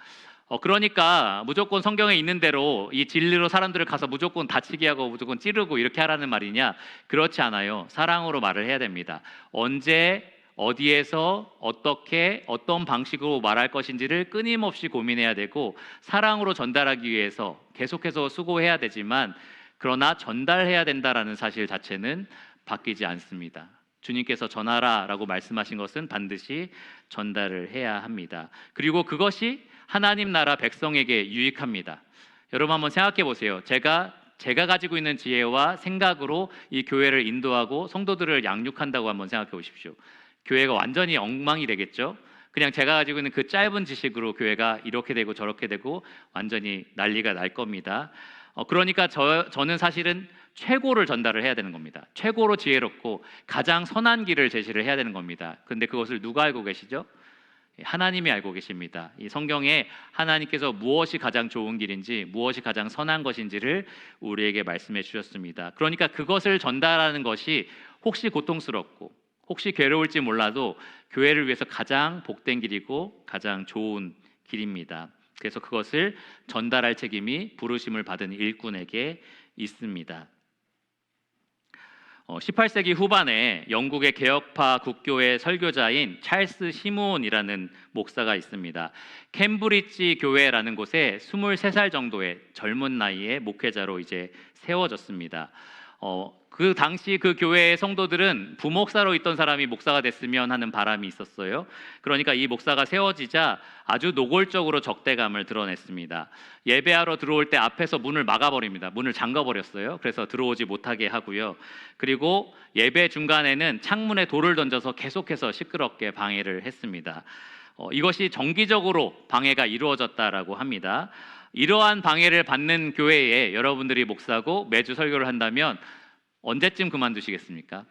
그러니까 무조건 성경에 있는 대로 이 진리로 사람들을 가서 무조건 다치게 하고 무조건 찌르고 이렇게 하라는 말이냐? 그렇지 않아요. 사랑으로 말을 해야 됩니다. 언제 어디에서 어떻게 어떤 방식으로 말할 것인지를 끊임없이 고민해야 되고 사랑으로 전달하기 위해서 계속해서 수고해야 되지만 그러나 전달해야 된다라는 사실 자체는 바뀌지 않습니다. 주님께서 전하라라고 말씀하신 것은 반드시 전달을 해야 합니다. 그리고 그것이 하나님 나라 백성에게 유익합니다. 여러분 한번 생각해 보세요. 제가 가지고 있는 지혜와 생각으로 이 교회를 인도하고 성도들을 양육한다고 한번 생각해 보십시오. 교회가 완전히 엉망이 되겠죠. 그냥 제가 가지고 있는 그 짧은 지식으로 교회가 이렇게 되고 저렇게 되고 완전히 난리가 날 겁니다. 그러니까 저는 사실은 최고를 전달을 해야 되는 겁니다. 최고로 지혜롭고 가장 선한 길을 제시를 해야 되는 겁니다. 그런데 그것을 누가 알고 계시죠? 하나님이 알고 계십니다. 이 성경에 하나님께서 무엇이 가장 좋은 길인지, 무엇이 가장 선한 것인지를 우리에게 말씀해 주셨습니다. 그러니까 그것을 전달하는 것이 혹시 고통스럽고 혹시 괴로울지 몰라도 교회를 위해서 가장 복된 길이고 가장 좋은 길입니다. 그래서 그것을 전달할 책임이 부르심을 받은 일꾼에게 있습니다. 18세기 후반에 영국의 개혁파 국교회 설교자인 찰스 시몬이라는 목사가 있습니다. 캠브리지 교회라는 곳에 23살 정도의 젊은 나이에 목회자로 이제 세워졌습니다. 그 당시 그 교회의 성도들은 부목사로 있던 사람이 목사가 됐으면 하는 바람이 있었어요. 그러니까 이 목사가 세워지자 아주 노골적으로 적대감을 드러냈습니다. 예배하러 들어올 때 앞에서 문을 막아버립니다. 문을 잠가버렸어요. 그래서 들어오지 못하게 하고요. 그리고 예배 중간에는 창문에 돌을 던져서 계속해서 시끄럽게 방해를 했습니다. 이것이 정기적으로 방해가 이루어졌다라고 합니다. 이러한 방해를 받는 교회에 여러분들이 목사고 매주 설교를 한다면 언제쯤 그만두시겠습니까?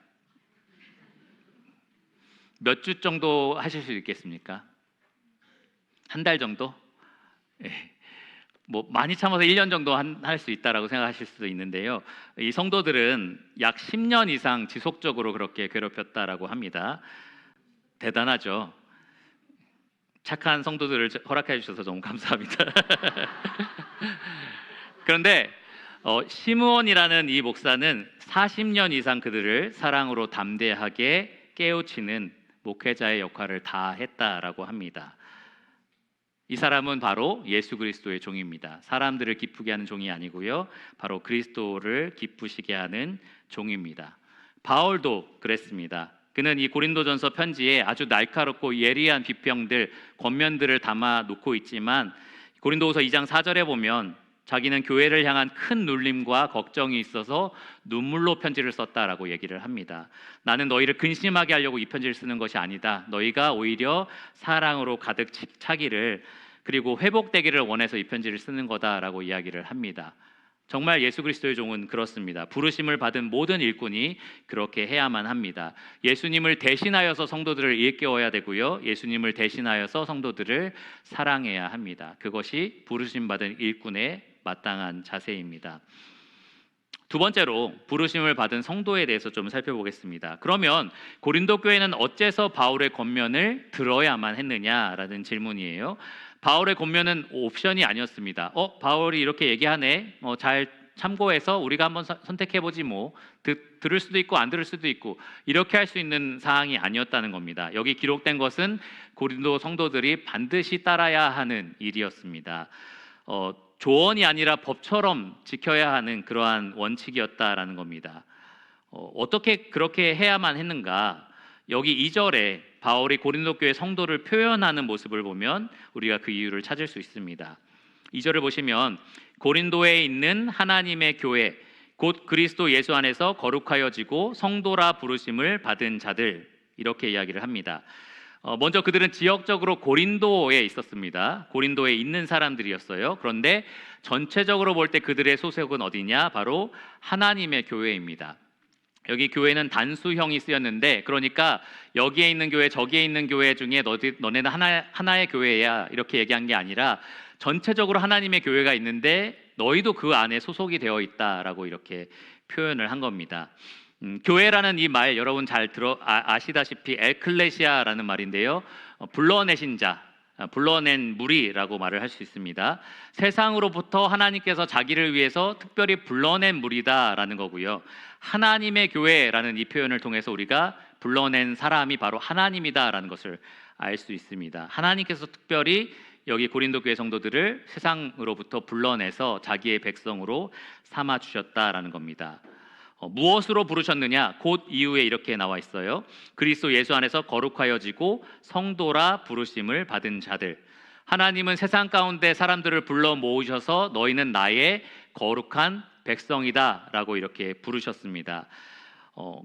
몇 주 정도 하실 수 있겠습니까? 한 달 정도? 뭐 많이 참아서 1년 정도 할 수 있다라고 생각하실 수도 있는데요. 이 성도들은 약 10년 이상 지속적으로 그렇게 괴롭혔다라고 합니다. 대단하죠. 착한 성도들을 허락해 주셔서 너무 감사합니다. 그런데 시므온이라는 이 목사는 40년 이상 그들을 사랑으로 담대하게 깨우치는 목회자의 역할을 다 했다라고 합니다. 이 사람은 바로 예수 그리스도의 종입니다. 사람들을 기쁘게 하는 종이 아니고요, 바로 그리스도를 기쁘시게 하는 종입니다. 바울도 그랬습니다. 그는 이 고린도전서 편지에 아주 날카롭고 예리한 비평들, 권면들을 담아 놓고 있지만 고린도후서 2장 4절에 보면 자기는 교회를 향한 큰 눌림과 걱정이 있어서 눈물로 편지를 썼다라고 얘기를 합니다. 나는 너희를 근심하게 하려고 이 편지를 쓰는 것이 아니다. 너희가 오히려 사랑으로 가득 차기를, 그리고 회복되기를 원해서 이 편지를 쓰는 거다라고 이야기를 합니다. 정말 예수 그리스도의 종은 그렇습니다. 부르심을 받은 모든 일꾼이 그렇게 해야만 합니다. 예수님을 대신하여서 성도들을 일깨워야 되고요, 예수님을 대신하여서 성도들을 사랑해야 합니다. 그것이 부르심 받은 일꾼의 마땅한 자세입니다. 두 번째로 부르심을 받은 성도에 대해서 좀 살펴보겠습니다. 그러면 고린도 교회는 어째서 바울의 권면을 들어야만 했느냐라는 질문이에요. 바울의 권면은 옵션이 아니었습니다. 바울이 이렇게 얘기하네, 잘 참고해서 우리가 한번 선택해보지 뭐, 들을 수도 있고 안 들을 수도 있고, 이렇게 할 수 있는 사항이 아니었다는 겁니다. 여기 기록된 것은 고린도 성도들이 반드시 따라야 하는 일이었습니다. 조언이 아니라 법처럼 지켜야 하는 그러한 원칙이었다라는 겁니다. 어떻게 그렇게 해야만 했는가? 여기 2절에 바울이 고린도 교회 성도를 표현하는 모습을 보면 우리가 그 이유를 찾을 수 있습니다. 2절을 보시면 고린도에 있는 하나님의 교회, 곧 그리스도 예수 안에서 거룩하여지고 성도라 부르심을 받은 자들, 이렇게 이야기를 합니다. 먼저 그들은 지역적으로 고린도에 있었습니다. 고린도에 있는 사람들이었어요. 그런데 전체적으로 볼 때 그들의 소속은 어디냐? 바로 하나님의 교회입니다. 여기 교회는 단수형이 쓰였는데, 그러니까 여기에 있는 교회, 저기에 있는 교회 중에 너네는 하나의 교회야, 이렇게 얘기한 게 아니라 전체적으로 하나님의 교회가 있는데 너희도 그 안에 소속이 되어 있다라고 이렇게 표현을 한 겁니다. 교회라는 이 말 여러분 잘 아시다시피 엘클레시아라는 말인데요, 불러내신 자, 불러낸 무리라고 말을 할 수 있습니다. 세상으로부터 하나님께서 자기를 위해서 특별히 불러낸 무리다라는 거고요, 하나님의 교회라는 이 표현을 통해서 우리가 불러낸 사람이 바로 하나님이다라는 것을 알 수 있습니다. 하나님께서 특별히 여기 고린도 교회 성도들을 세상으로부터 불러내서 자기의 백성으로 삼아 주셨다라는 겁니다. 무엇으로 부르셨느냐? 곧 이후에 이렇게 나와 있어요. 그리스도 예수 안에서 거룩하여지고 성도라 부르심을 받은 자들. 하나님은 세상 가운데 사람들을 불러 모으셔서 너희는 나의 거룩한 백성이다 라고 이렇게 부르셨습니다.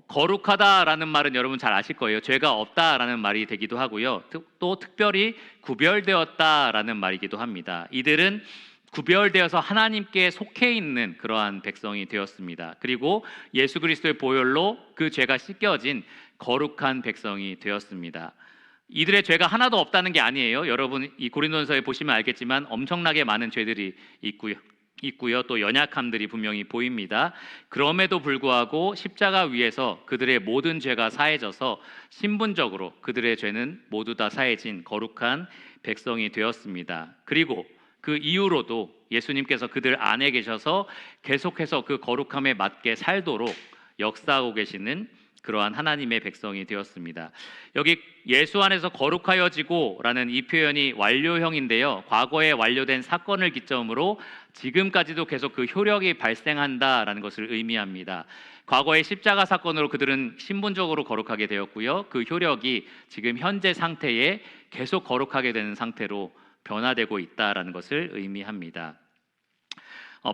거룩하다라는 말은 여러분 잘 아실 거예요. 죄가 없다라는 말이 되기도 하고요, 또 특별히 구별되었다라는 말이기도 합니다. 이들은 구별되어서 하나님께 속해 있는 그러한 백성이 되었습니다. 그리고 예수 그리스도의 보혈로 그 죄가 씻겨진 거룩한 백성이 되었습니다. 이들의 죄가 하나도 없다는 게 아니에요. 여러분 이 고린도전서에 보시면 알겠지만 엄청나게 많은 죄들이 있고요. 또 연약함들이 분명히 보입니다. 그럼에도 불구하고 십자가 위에서 그들의 모든 죄가 사해져서 신분적으로 그들의 죄는 모두 다 사해진 거룩한 백성이 되었습니다. 그리고 그 이후로도 예수님께서 그들 안에 계셔서 계속해서 그 거룩함에 맞게 살도록 역사하고 계시는 그러한 하나님의 백성이 되었습니다. 여기 예수 안에서 거룩하여지고 라는 이 표현이 완료형인데요. 과거에 완료된 사건을 기점으로 지금까지도 계속 그 효력이 발생한다라는 것을 의미합니다. 과거의 십자가 사건으로 그들은 신분적으로 거룩하게 되었고요. 그 효력이 지금 현재 상태에 계속 거룩하게 되는 상태로 변화되고 있다라는 것을 의미합니다.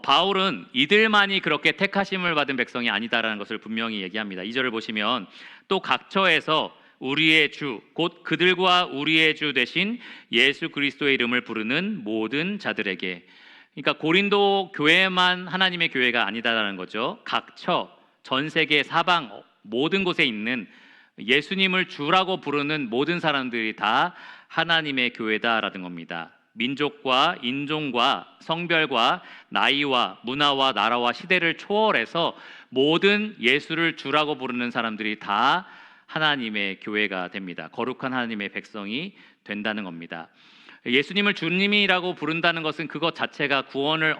바울은 이들만이 그렇게 택하심을 받은 백성이 아니다라는 것을 분명히 얘기합니다. 2절을 보시면 또 각처에서 우리의 주 곧 그들과 우리의 주 되신 예수 그리스도의 이름을 부르는 모든 자들에게, 그러니까 고린도 교회만 하나님의 교회가 아니다라는 거죠. 각처 전 세계 사방 모든 곳에 있는 예수님을 주라고 부르는 모든 사람들이 다 하나님의 교회다라는 겁니다. 민족과 인종과 성별과 나이와 문화와 나라와 시대를 초월해서 모든 예수를 주라고 부르는 사람들이 다 하나님의 교회가 됩니다. 거룩한 하나님의 백성이 된다는 겁니다. 예수님을 주님이라고 부른다는 것은 그것 자체가 구원을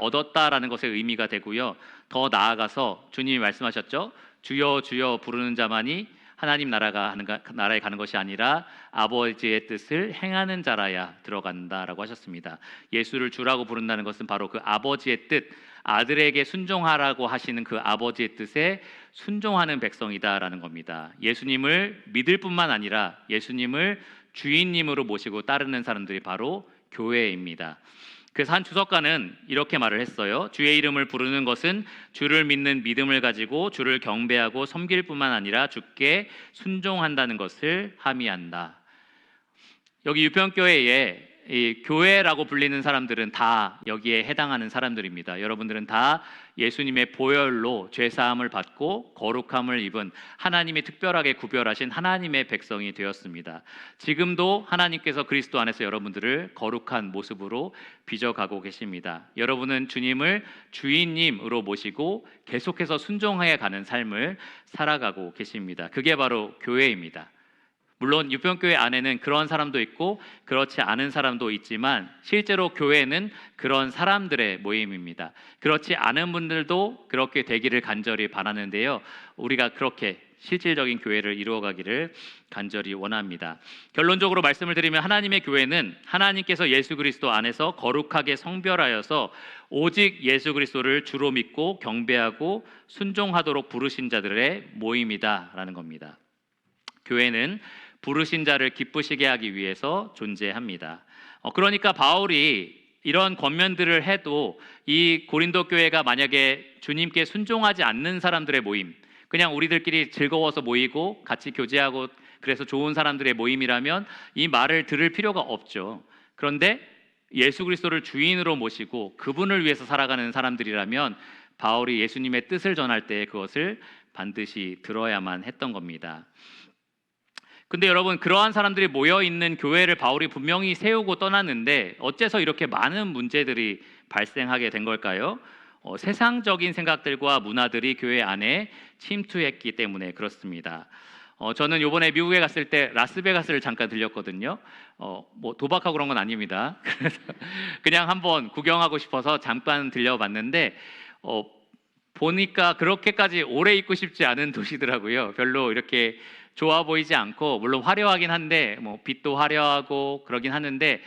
얻었다라는 것의 의미가 되고요. 더 나아가서 주님이 말씀하셨죠. 주여 주여 부르는 자만이 하나님 나라에 가는 것이 아니라 아버지의 뜻을 행하는 자라야 들어간다라고 하셨습니다. 예수를 주라고 부른다는 것은 바로 그 아버지의 뜻, 아들에게 순종하라고 하시는 그 아버지의 뜻에 순종하는 백성이다라는 겁니다. 예수님을 믿을 뿐만 아니라 예수님을 주인님으로 모시고 따르는 사람들이 바로 교회입니다. 그래서 한 주석가는 이렇게 말을 했어요. 주의 이름을 부르는 것은 주를 믿는 믿음을 가지고 주를 경배하고 섬길 뿐만 아니라 주께 순종한다는 것을 함의한다. 여기 유평교회에 이 교회라고 불리는 사람들은 다 여기에 해당하는 사람들입니다. 여러분들은 다 예수님의 보혈로 죄사함을 받고 거룩함을 입은 하나님이 특별하게 구별하신 하나님의 백성이 되었습니다. 지금도 하나님께서 그리스도 안에서 여러분들을 거룩한 모습으로 빚어가고 계십니다. 여러분은 주님을 주인님으로 모시고 계속해서 순종해 가는 삶을 살아가고 계십니다. 그게 바로 교회입니다. 물론 유평교회 안에는 그런 사람도 있고 그렇지 않은 사람도 있지만 실제로 교회는 그런 사람들의 모임입니다. 그렇지 않은 분들도 그렇게 되기를 간절히 바라는데요. 우리가 그렇게 실질적인 교회를 이루어가기를 간절히 원합니다. 결론적으로 말씀을 드리면 하나님의 교회는 하나님께서 예수 그리스도 안에서 거룩하게 성별하여서 오직 예수 그리스도를 주로 믿고 경배하고 순종하도록 부르신 자들의 모임이다라는 겁니다. 교회는 부르신 자를 기쁘시게 하기 위해서 존재합니다. 그러니까 바울이 이런 권면들을 해도 이 고린도 교회가 만약에 주님께 순종하지 않는 사람들의 모임, 그냥 우리들끼리 즐거워서 모이고 같이 교제하고 그래서 좋은 사람들의 모임이라면 이 말을 들을 필요가 없죠. 그런데 예수 그리스도를 주인으로 모시고 그분을 위해서 살아가는 사람들이라면 바울이 예수님의 뜻을 전할 때 그것을 반드시 들어야만 했던 겁니다. 근데 여러분, 그러한 사람들이 모여있는 교회를 바울이 분명히 세우고 떠났는데 어째서 이렇게 많은 문제들이 발생하게 된 걸까요? 세상적인 생각들과 문화들이 교회 안에 침투했기 때문에 그렇습니다. 저는 이번에 미국에 갔을 때 라스베가스를 잠깐 들렸거든요. 뭐 도박하고 그런 건 아닙니다. 그래서 그냥 한번 구경하고 싶어서 잠깐 들려봤는데 보니까 그렇게까지 오래 있고 싶지 않은 도시더라고요. 별로 이렇게 좋아 보이지 않고, 물론 화려하긴 한데 뭐 빛도 화려하고 그러긴 하는데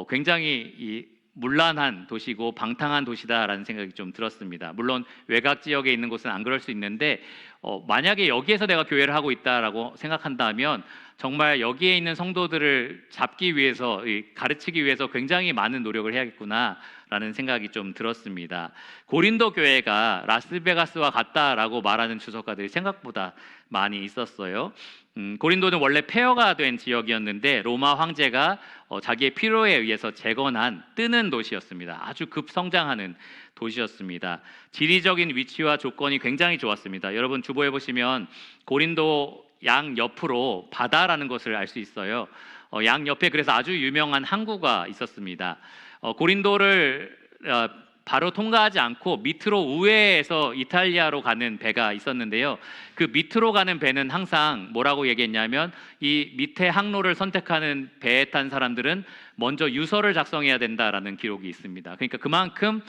굉장히 이 문란한 도시고 방탕한 도시다라는 생각이 좀 들었습니다. 물론 외곽 지역에 있는 곳은 안 그럴 수 있는데 만약에 여기에서 내가 교회를 하고 있다라고 생각한다면 정말 여기에 있는 성도들을 잡기 위해서, 가르치기 위해서 굉장히 많은 노력을 해야겠구나라는 생각이 좀 들었습니다. 고린도 교회가 라스베가스와 같다라고 말하는 주석가들이 생각보다 많이 있었어요. 고린도는 원래 폐허가 된 지역이었는데 로마 황제가 자기의 필요에 의해서 재건한 뜨는 도시였습니다. 아주 급성장하는 도시였습니다. 지리적인 위치와 조건이 굉장히 좋았습니다. 여러분 주보에 보시면 고린도 양 옆으로 바다라는 것을 알 수 있어요. 양 옆에 그래서 아주 유명한 항구가 있었습니다. 고린도를 바로 통과하지 않고 밑으로 우회해서 이탈리아로 가는 배가 있었는데요. 그 밑으로 가는 배는 항상 뭐라고 얘기했냐면 이 밑에 항로를 선택하는 배에 탄 사람들은 먼저 유서를 작성해야 된다라는 기록이 있습니다. 그러니까 그만큼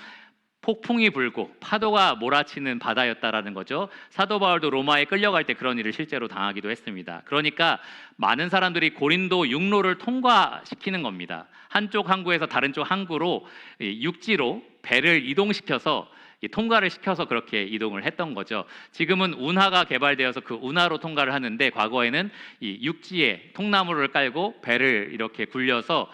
폭풍이 불고 파도가 몰아치는 바다였다라는 거죠. 사도 바울도 로마에 끌려갈 때 그런 일을 실제로 당하기도 했습니다. 그러니까 많은 사람들이 고린도 육로를 통과시키는 겁니다. 한쪽 항구에서 다른 쪽 항구로 육지로 배를 이동시켜서 통과를 시켜서 그렇게 이동을 했던 거죠. 지금은 운하가 개발되어서 그 운하로 통과를 하는데 과거에는 이 육지에 통나무를 깔고 배를 이렇게 굴려서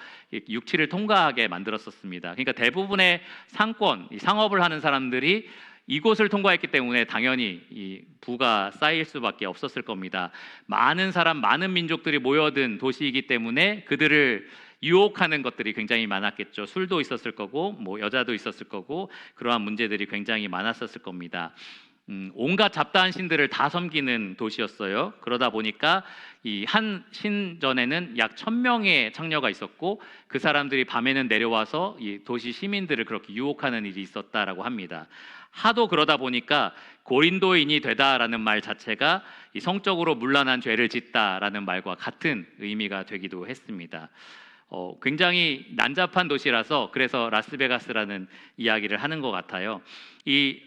육지를 통과하게 만들었었습니다. 그러니까 대부분의 상권, 상업을 하는 사람들이 이곳을 통과했기 때문에 당연히 이 부가 쌓일 수밖에 없었을 겁니다. 많은 사람, 많은 민족들이 모여든 도시이기 때문에 그들을 유혹하는 것들이 굉장히 많았겠죠. 술도 있었을 거고, 뭐 여자도 있었을 거고, 그러한 문제들이 굉장히 많았었을 겁니다. 온갖 잡다한 신들을 다 섬기는 도시였어요. 그러다 보니까 이 한 신전에는 약 1,000명의 창녀가 있었고 그 사람들이 밤에는 내려와서 이 도시 시민들을 그렇게 유혹하는 일이 있었다라고 합니다. 하도 그러다 보니까 고린도인이 되다라는 말 자체가 이 성적으로 문란한 죄를 짓다라는 말과 같은 의미가 되기도 했습니다. 굉장히 난잡한 도시라서 그래서 라스베가스라는 이야기를 하는 것 같아요. 이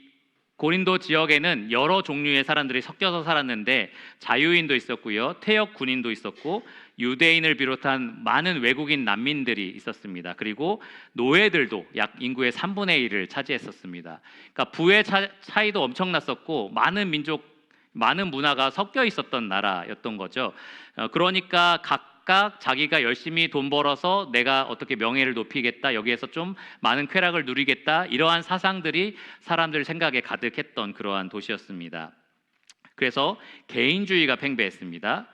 고린도 지역에는 여러 종류의 사람들이 섞여서 살았는데 자유인도 있었고요, 퇴역 군인도 있었고 유대인을 비롯한 많은 외국인 난민들이 있었습니다. 그리고 노예들도 약 인구의 3분의 1을 차지했었습니다. 그러니까 부의 차이도 엄청났었고 많은 민족, 많은 문화가 섞여 있었던 나라였던 거죠. 그러니까 각각 자기가 열심히 돈 벌어서 내가 어떻게 명예를 높이겠다, 여기에서 좀 많은 쾌락을 누리겠다, 이러한 사상들이 사람들 생각에 가득했던 그러한 도시였습니다. 그래서 개인주의가 팽배했습니다.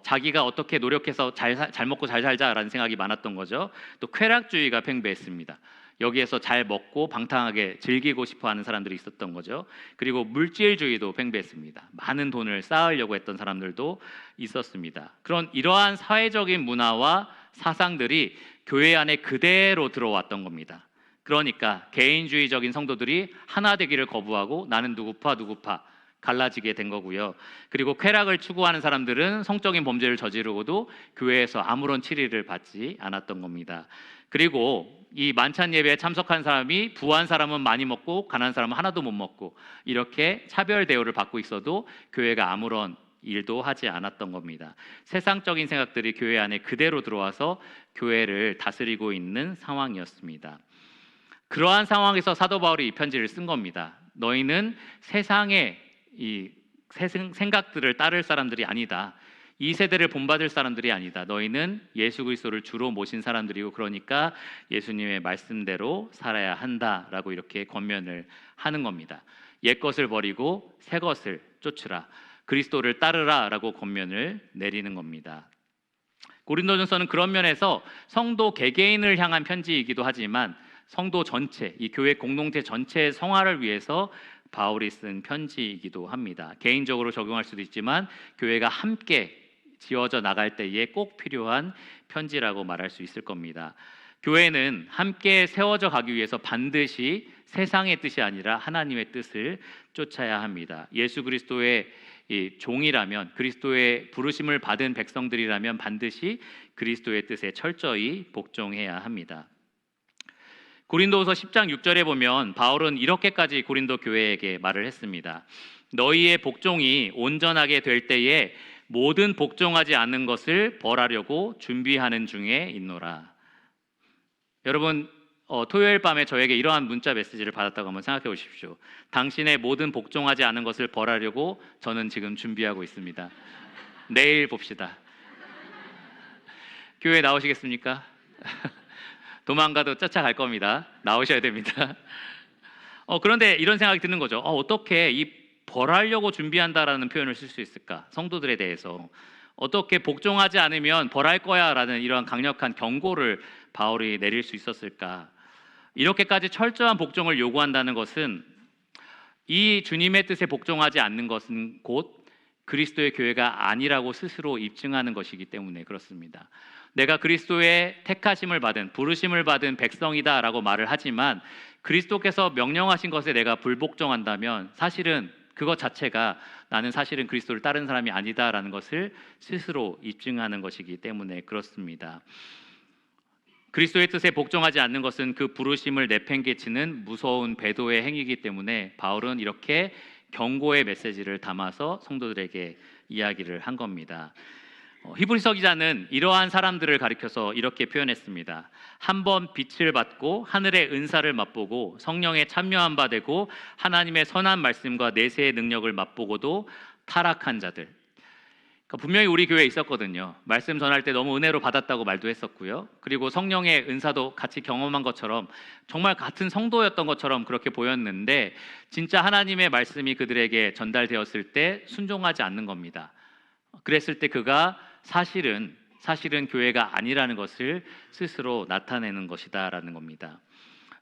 자기가 어떻게 노력해서 잘 먹고 잘 살자라는 생각이 많았던 거죠. 또 쾌락주의가 팽배했습니다. 여기에서 잘 먹고 방탕하게 즐기고 싶어하는 사람들이 있었던 거죠. 그리고 물질주의도 팽배했습니다. 많은 돈을 쌓으려고 했던 사람들도 있었습니다. 이러한 사회적인 문화와 사상들이 교회 안에 그대로 들어왔던 겁니다. 그러니까 개인주의적인 성도들이 하나 되기를 거부하고 나는 누구파 갈라지게 된 거고요. 그리고 쾌락을 추구하는 사람들은 성적인 범죄를 저지르고도 교회에서 아무런 치리를 받지 않았던 겁니다. 그리고 이 만찬 예배에 참석한 사람이 부한 사람은 많이 먹고 가난한 사람은 하나도 못 먹고 이렇게 차별 대우를 받고 있어도 교회가 아무런 일도 하지 않았던 겁니다. 세상적인 생각들이 교회 안에 그대로 들어와서 교회를 다스리고 있는 상황이었습니다. 그러한 상황에서 사도 바울이 이 편지를 쓴 겁니다. 너희는 세상의 이 생각들을 따를 사람들이 아니다. 이 세대를 본받을 사람들이 아니다. 너희는 예수 그리스도를 주로 모신 사람들이고 그러니까 예수님의 말씀대로 살아야 한다라고 이렇게 권면을 하는 겁니다. 옛 것을 버리고 새 것을 쫓으라. 그리스도를 따르라라고 권면을 내리는 겁니다. 고린도전서는 그런 면에서 성도 개개인을 향한 편지이기도 하지만 성도 전체, 이 교회 공동체 전체의 성화를 위해서 바울이 쓴 편지이기도 합니다. 개인적으로 적용할 수도 있지만 교회가 함께 지어져 나갈 때에 꼭 필요한 편지라고 말할 수 있을 겁니다. 교회는 함께 세워져 가기 위해서 반드시 세상의 뜻이 아니라 하나님의 뜻을 쫓아야 합니다. 예수 그리스도의 종이라면, 그리스도의 부르심을 받은 백성들이라면 반드시 그리스도의 뜻에 철저히 복종해야 합니다. 고린도후서 10장 6절에 보면 바울은 이렇게까지 고린도 교회에게 말을 했습니다. 너희의 복종이 온전하게 될 때에 모든 복종하지 않는 것을 벌하려고 준비하는 중에 있노라. 여러분 토요일 밤에 저에게 이러한 문자 메시지를 받았다고 한번 생각해 보십시오. 당신의 모든 복종하지 않은 것을 벌하려고 저는 지금 준비하고 있습니다. 내일 봅시다. 교회 나오시겠습니까? 도망가도 쫓아갈 겁니다. 나오셔야 됩니다. 그런데 이런 생각이 드는 거죠. 어떻게 이 벌하려고 준비한다라는 표현을 쓸 수 있을까? 성도들에 대해서 어떻게 복종하지 않으면 벌할 거야라는 이러한 강력한 경고를 바울이 내릴 수 있었을까? 이렇게까지 철저한 복종을 요구한다는 것은 이 주님의 뜻에 복종하지 않는 것은 곧 그리스도의 교회가 아니라고 스스로 입증하는 것이기 때문에 그렇습니다. 내가 그리스도의 택하심을 받은, 부르심을 받은 백성이다라고 말을 하지만 그리스도께서 명령하신 것에 내가 불복종한다면 사실은 그것 자체가 나는 사실은 그리스도를 따르는 사람이 아니다라는 것을 스스로 입증하는 것이기 때문에 그렇습니다. 그리스도의 뜻에 복종하지 않는 것은 그 부르심을 내팽개치는 무서운 배도의 행위이기 때문에 바울은 이렇게 경고의 메시지를 담아서 성도들에게 이야기를 한 겁니다. 히브리서 기자는 이러한 사람들을 가리켜서 이렇게 표현했습니다. 한번 빛을 받고 하늘의 은사를 맛보고 성령에 참여한 바 되고 하나님의 선한 말씀과 내세의 능력을 맛보고도 타락한 자들. 분명히 우리 교회에 있었거든요. 말씀 전할 때 너무 은혜로 받았다고 말도 했었고요. 그리고 성령의 은사도 같이 경험한 것처럼 정말 같은 성도였던 것처럼 그렇게 보였는데 진짜 하나님의 말씀이 그들에게 전달되었을 때 순종하지 않는 겁니다. 그랬을 때 그가 사실은 교회가 아니라는 것을 스스로 나타내는 것이다라는 겁니다.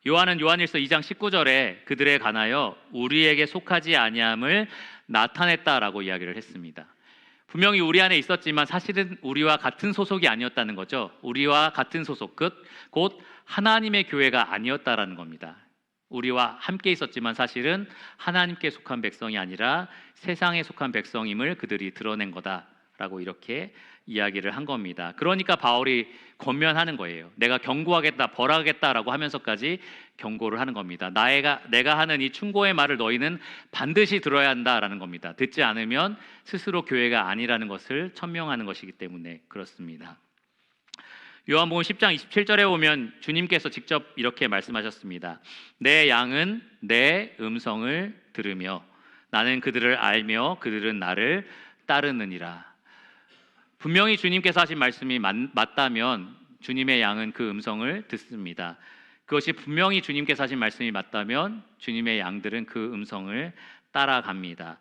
요한은 요한일서 2장 19절에 그들에 관하여 우리에게 속하지 아니함을 나타냈다라고 이야기를 했습니다. 분명히 우리 안에 있었지만 사실은 우리와 같은 소속이 아니었다는 거죠. 우리와 같은 소속, 곧 하나님의 교회가 아니었다라는 겁니다. 우리와 함께 있었지만 사실은 하나님께 속한 백성이 아니라 세상에 속한 백성임을 그들이 드러낸 거다라고 이렇게 이야기를 한 겁니다. 그러니까 바울이 권면하는 거예요. 내가 경고하겠다, 벌하겠다라고 하면서까지 경고를 하는 겁니다. 내가 하는 이 충고의 말을 너희는 반드시 들어야 한다라는 겁니다. 듣지 않으면 스스로 교회가 아니라는 것을 천명하는 것이기 때문에 그렇습니다. 요한복음 10장 27절에 보면 주님께서 직접 이렇게 말씀하셨습니다. 내 양은 내 음성을 들으며 나는 그들을 알며 그들은 나를 따르느니라. 분명히 주님께서 하신 말씀이 맞다면 주님의 양은 그 음성을 듣습니다. 그것이 분명히 주님께서 하신 말씀이 맞다면 주님의 양들은 그 음성을 따라갑니다.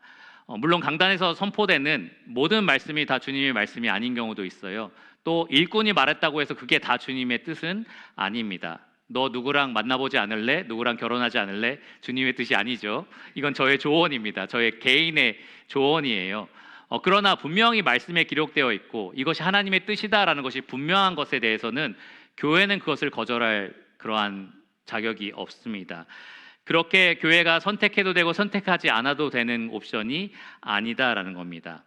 물론 강단에서 선포되는 모든 말씀이 다 주님의 말씀이 아닌 경우도 있어요. 또 일꾼이 말했다고 해서 그게 다 주님의 뜻은 아닙니다. 너 누구랑 만나보지 않을래? 누구랑 결혼하지 않을래? 주님의 뜻이 아니죠. 이건 저의 조언입니다. 저의 개인의 조언이에요. 그러나 분명히 말씀에 기록되어 있고 이것이 하나님의 뜻이다라는 것이 분명한 것에 대해서는 교회는 그것을 거절할 그러한 자격이 없습니다. 그렇게 교회가 선택해도 되고 선택하지 않아도 되는 옵션이 아니다라는 겁니다.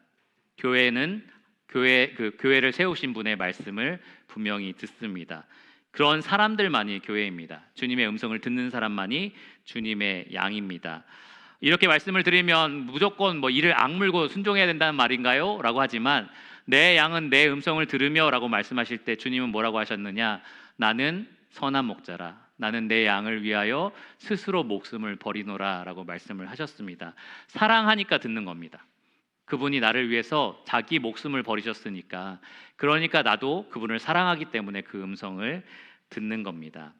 교회는 교회를 세우신 분의 말씀을 분명히 듣습니다. 그런 사람들만이 교회입니다. 주님의 음성을 듣는 사람만이 주님의 양입니다. 이렇게 말씀을 드리면 무조건 이를 악물고 순종해야 된다는 말인가요? 라고 하지만 내 양은 내 음성을 들으며 라고 말씀하실 때 주님은 뭐라고 하셨느냐? 나는 선한 목자라. 나는 내 양을 위하여 스스로 목숨을 버리노라 라고 말씀을 하셨습니다. 사랑하니까 듣는 겁니다. 그분이 나를 위해서 자기 목숨을 버리셨으니까, 그러니까 나도 그분을 사랑하기 때문에 그 음성을 듣는 겁니다.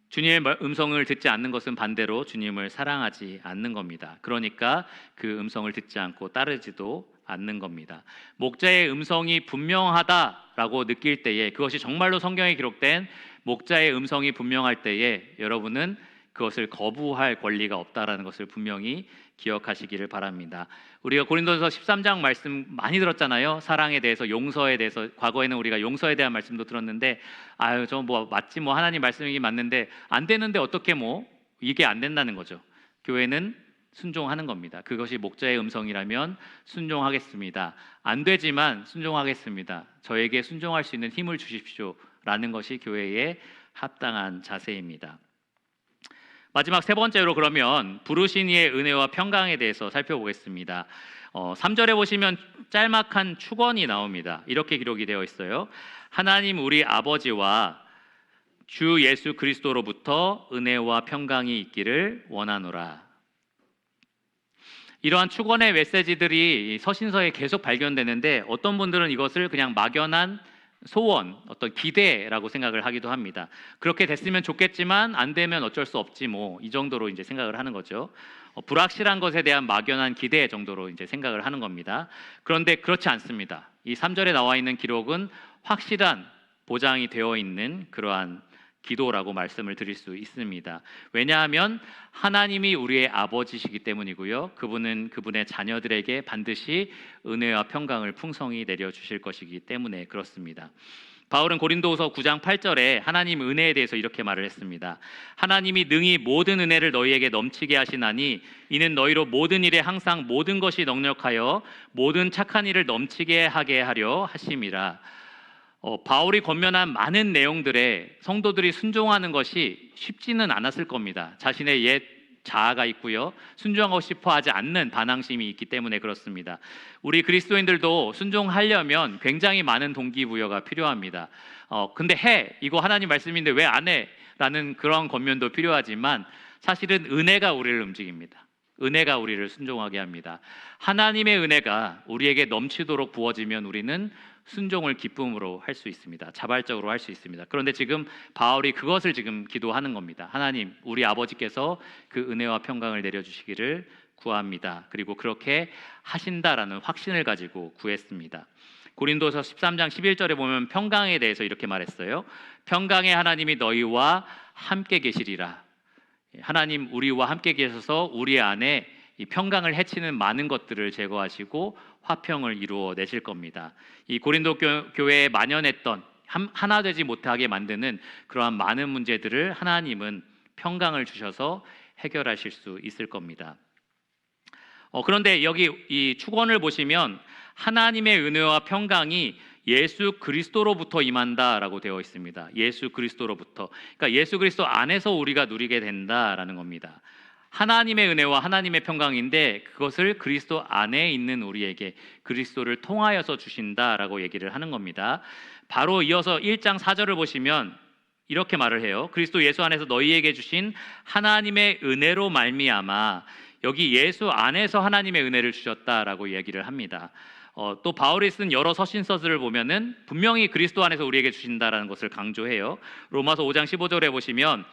주님의 음성을 듣지 않는 것은 반대로 주님을 사랑하지 않는 겁니다. 그러니까 그 음성을 듣지 않고 따르지도 않는 겁니다. 목자의 음성이 분명하다라고 느낄 때에, 그것이 정말로 성경에 기록된 목자의 음성이 분명할 때에 여러분은 그것을 거부할 권리가 없다라는 것을 분명히 기억하시기를 바랍니다. 우리가 고린도전서 13장 말씀 많이 들었잖아요. 사랑에 대해서, 용서에 대해서. 과거에는 우리가 용서에 대한 말씀도 들었는데 저 맞지 하나님 말씀이 맞는데 안 되는데 어떻게 이게 안 된다는 거죠. 교회는 순종하는 겁니다. 그것이 목자의 음성이라면 순종하겠습니다. 안 되지만 순종하겠습니다. 저에게 순종할 수 있는 힘을 주십시오라는 것이 교회의 합당한 자세입니다. 마지막 세 번째로 그러면 부르신 이의 은혜와 평강에 대해서 살펴보겠습니다. 3절에 보시면 짤막한 축원이 나옵니다. 이렇게 기록이 되어 있어요. 하나님 우리 아버지와 주 예수 그리스도로부터 은혜와 평강이 있기를 원하노라. 이러한 축원의 메시지들이 서신서에 계속 발견되는데 어떤 분들은 이것을 그냥 막연한 소원, 어떤 기대라고 생각을 하기도 합니다. 그렇게 됐으면 좋겠지만 안 되면 어쩔 수 없지 뭐 이 정도로 이제 생각을 하는 거죠. 불확실한 것에 대한 막연한 기대 정도로 이제 생각을 하는 겁니다. 그런데 그렇지 않습니다. 이 3절에 나와 있는 기록은 확실한 보장이 되어 있는 그러한 기도라고 말씀을 드릴 수 있습니다. 왜냐하면 하나님이 우리의 아버지시기 때문이고요. 그분은 그분의 자녀들에게 반드시 은혜와 평강을 풍성히 내려주실 것이기 때문에 그렇습니다. 바울은 고린도후서 9장 8절에 하나님 은혜에 대해서 이렇게 말을 했습니다. 하나님이 능히 모든 은혜를 너희에게 넘치게 하시나니 이는 너희로 모든 일에 항상 모든 것이 넉넉하여 모든 착한 일을 넘치게 하게 하려 하심이라. 바울이 권면한 많은 내용들에 성도들이 순종하는 것이 쉽지는 않았을 겁니다. 자신의 옛 자아가 있고요. 순종하고 싶어 하지 않는 반항심이 있기 때문에 그렇습니다. 우리 그리스도인들도 순종하려면 굉장히 많은 동기부여가 필요합니다. 근데 이거 하나님 말씀인데 왜 안 해? 라는 그런 권면도 필요하지만 사실은 은혜가 우리를 움직입니다. 은혜가 우리를 순종하게 합니다. 하나님의 은혜가 우리에게 넘치도록 부어지면 우리는 순종을 기쁨으로 할 수 있습니다. 자발적으로 할 수 있습니다. 그런데 지금 바울이 그것을 지금 기도하는 겁니다. 하나님, 우리 아버지께서 그 은혜와 평강을 내려주시기를 구합니다. 그리고 그렇게 하신다라는 확신을 가지고 구했습니다. 고린도서 13장 11절에 보면 평강에 대해서 이렇게 말했어요. 평강의 하나님이 너희와 함께 계시리라. 하나님 우리와 함께 계셔서 우리 안에 이 평강을 해치는 많은 것들을 제거하시고 화평을 이루어 내실 겁니다. 이 고린도 교회에 만연했던 하나 되지 못하게 만드는 그러한 많은 문제들을 하나님은 평강을 주셔서 해결하실 수 있을 겁니다. 그런데 여기 이 축원을 보시면 하나님의 은혜와 평강이 예수 그리스도로부터 임한다라고 되어 있습니다. 예수 그리스도로부터. 그러니까 예수 그리스도 안에서 우리가 누리게 된다라는 겁니다. 하나님의 은혜와 하나님의 평강인데 그것을 그리스도 안에 있는 우리에게 그리스도를 통하여서 주신다라고 얘기를 하는 겁니다. 바로 이어서 1장 4절을 보시면 이렇게 말을 해요. 그리스도 예수 안에서 너희에게 주신 하나님의 은혜로 말미암아. 여기 예수 안에서 하나님의 은혜를 주셨다라고 얘기를 합니다. 또 바울이 쓴 여러 서신서들을 보면은 분명히 그리스도 안에서 우리에게 주신다라는 것을 강조해요. 로마서 5장 15절에 보시면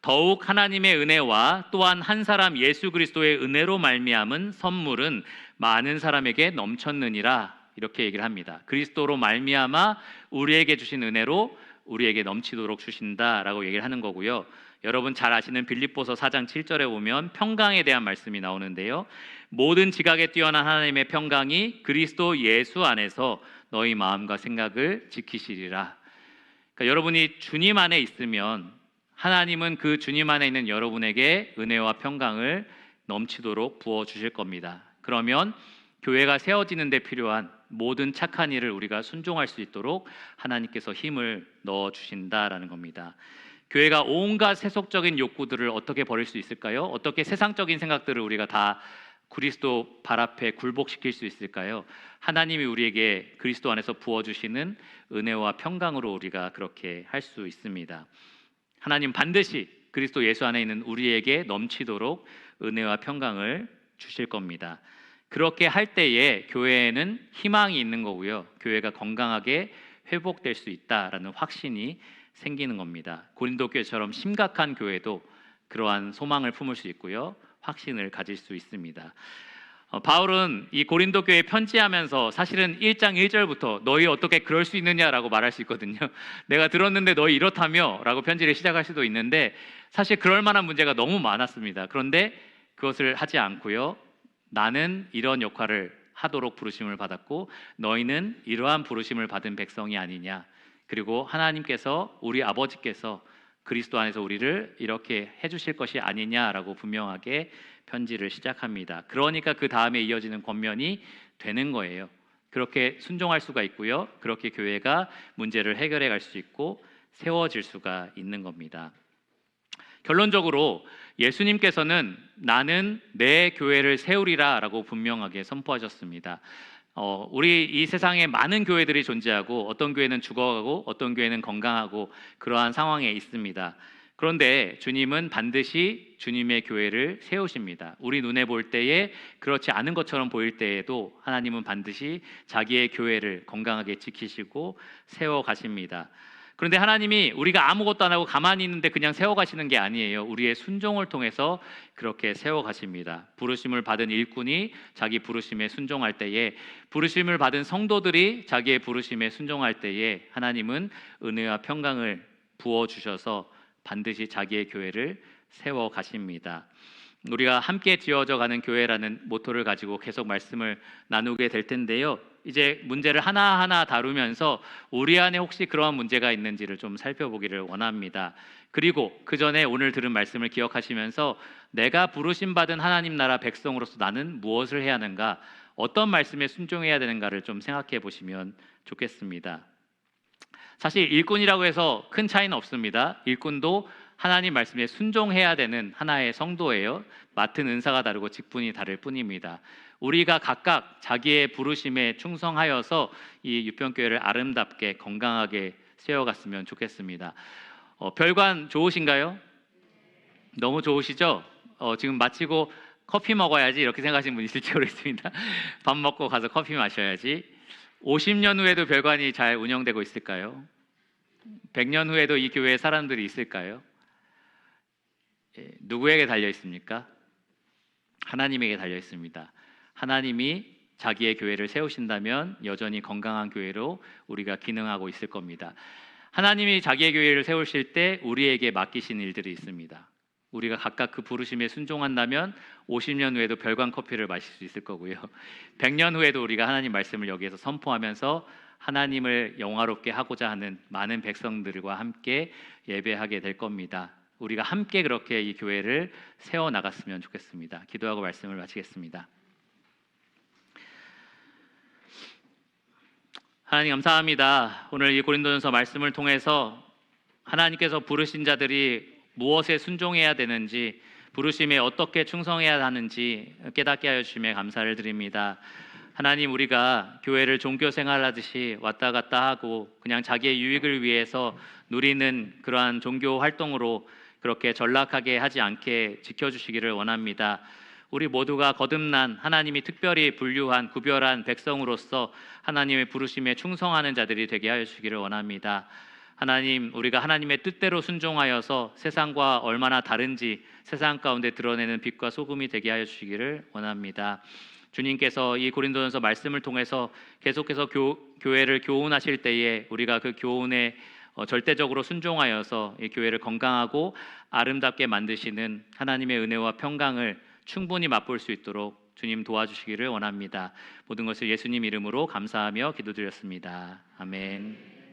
더욱 하나님의 은혜와 또한 한 사람 예수 그리스도의 은혜로 말미암은 선물은 많은 사람에게 넘쳤느니라 이렇게 얘기를 합니다. 그리스도로 말미암아 우리에게 주신 은혜로 우리에게 넘치도록 주신다라고 얘기를 하는 거고요. 여러분 잘 아시는 빌립보서 4장 7절에 보면 평강에 대한 말씀이 나오는데요. 모든 지각에 뛰어난 하나님의 평강이 그리스도 예수 안에서 너희 마음과 생각을 지키시리라. 그러니까 여러분이 주님 안에 있으면 하나님은 그 주님 안에 있는 여러분에게 은혜와 평강을 넘치도록 부어주실 겁니다. 그러면 교회가 세워지는 데 필요한 모든 착한 일을 우리가 순종할 수 있도록 하나님께서 힘을 넣어주신다라는 겁니다. 교회가 온갖 세속적인 욕구들을 어떻게 버릴 수 있을까요? 어떻게 세상적인 생각들을 우리가 다 그리스도 발 앞에 굴복시킬 수 있을까요? 하나님이 우리에게 그리스도 안에서 부어주시는 은혜와 평강으로 우리가 그렇게 할 수 있습니다. 하나님 반드시 그리스도 예수 안에 있는 우리에게 넘치도록 은혜와 평강을 주실 겁니다. 그렇게 할 때에 교회에는 희망이 있는 거고요. 교회가 건강하게 회복될 수 있다라는 확신이 생기는 겁니다. 고린도 교회처럼 심각한 교회도 그러한 소망을 품을 수 있고요. 확신을 가질 수 있습니다. 바울은 이 고린도 교회에 편지하면서 사실은 1장 1절부터 너희 어떻게 그럴 수 있느냐라고 말할 수 있거든요. 내가 들었는데 너희 이렇다며 라고 편지를 시작할 수도 있는데 사실 그럴 만한 문제가 너무 많았습니다. 그런데 그것을 하지 않고요. 나는 이런 역할을 하도록 부르심을 받았고 너희는 이러한 부르심을 받은 백성이 아니냐. 그리고 하나님께서 우리 아버지께서 그리스도 안에서 우리를 이렇게 해주실 것이 아니냐라고 분명하게 편지를 시작합니다. 그러니까 그 다음에 이어지는 권면이 되는 거예요. 그렇게 순종할 수가 있고요. 그렇게 교회가 문제를 해결해 갈 수 있고 세워질 수가 있는 겁니다. 결론적으로 예수님께서는 나는 내 교회를 세우리라 라고 분명하게 선포하셨습니다. 우리 이 세상에 많은 교회들이 존재하고 어떤 교회는 죽어가고 어떤 교회는 건강하고 그러한 상황에 있습니다. 그런데 주님은 반드시 주님의 교회를 세우십니다. 우리 눈에 볼 때에 그렇지 않은 것처럼 보일 때에도 하나님은 반드시 자기의 교회를 건강하게 지키시고 세워가십니다. 그런데 하나님이 우리가 아무것도 안 하고 가만히 있는데 그냥 세워가시는 게 아니에요. 우리의 순종을 통해서 그렇게 세워가십니다. 부르심을 받은 일꾼이 자기 부르심에 순종할 때에, 부르심을 받은 성도들이 자기의 부르심에 순종할 때에 하나님은 은혜와 평강을 부어주셔서 반드시 자기의 교회를 세워가십니다. 우리가 함께 지어져 가는 교회라는 모토를 가지고 계속 말씀을 나누게 될 텐데요. 이제 문제를 하나하나 다루면서 우리 안에 혹시 그러한 문제가 있는지를 좀 살펴보기를 원합니다. 그리고 그 전에 오늘 들은 말씀을 기억하시면서 내가 부르심 받은 하나님 나라 백성으로서 나는 무엇을 해야 하는가, 어떤 말씀에 순종해야 되는가를 좀 생각해 보시면 좋겠습니다. 사실 일꾼이라고 해서 큰 차이는 없습니다. 일꾼도 하나님 말씀에 순종해야 되는 하나의 성도예요. 맡은 은사가 다르고 직분이 다를 뿐입니다. 우리가 각각 자기의 부르심에 충성하여서 이 유평교회를 아름답게 건강하게 세워갔으면 좋겠습니다. 별관 좋으신가요? 너무 좋으시죠? 지금 마치고 커피 먹어야지 이렇게 생각하시는 분 있을지 모르겠습니다. 밥 먹고 가서 커피 마셔야지. 50년 후에도 별관이 잘 운영되고 있을까요? 100년 후에도 이 교회에 사람들이 있을까요? 누구에게 달려 있습니까? 하나님에게 달려 있습니다. 하나님이 자기의 교회를 세우신다면 여전히 건강한 교회로 우리가 기능하고 있을 겁니다. 하나님이 자기의 교회를 세우실 때 우리에게 맡기신 일들이 있습니다. 우리가 각각 그 부르심에 순종한다면 50년 후에도 별관 커피를 마실 수 있을 거고요. 100년 후에도 우리가 하나님 말씀을 여기에서 선포하면서 하나님을 영화롭게 하고자 하는 많은 백성들과 함께 예배하게 될 겁니다. 우리가 함께 그렇게 이 교회를 세워나갔으면 좋겠습니다. 기도하고 말씀을 마치겠습니다. 하나님 감사합니다. 오늘 이 고린도전서 말씀을 통해서 하나님께서 부르신 자들이 무엇에 순종해야 되는지, 부르심에 어떻게 충성해야 하는지 깨닫게 하여 주심에 감사를 드립니다. 하나님, 우리가 교회를 종교 생활하듯이 왔다 갔다 하고 그냥 자기의 유익을 위해서 누리는 그러한 종교 활동으로 그렇게 전락하게 하지 않게 지켜주시기를 원합니다. 우리 모두가 거듭난 하나님이 특별히 분류한 구별한 백성으로서 하나님의 부르심에 충성하는 자들이 되게 하여 주시기를 원합니다. 하나님, 우리가 하나님의 뜻대로 순종하여서 세상과 얼마나 다른지 세상 가운데 드러내는 빛과 소금이 되게 하여 주시기를 원합니다. 주님께서 이 고린도전서 말씀을 통해서 계속해서 교회를 교훈하실 때에 우리가 그 교훈에 절대적으로 순종하여서 이 교회를 건강하고 아름답게 만드시는 하나님의 은혜와 평강을 충분히 맛볼 수 있도록 주님 도와주시기를 원합니다. 모든 것을 예수님 이름으로 감사하며 기도드렸습니다. 아멘.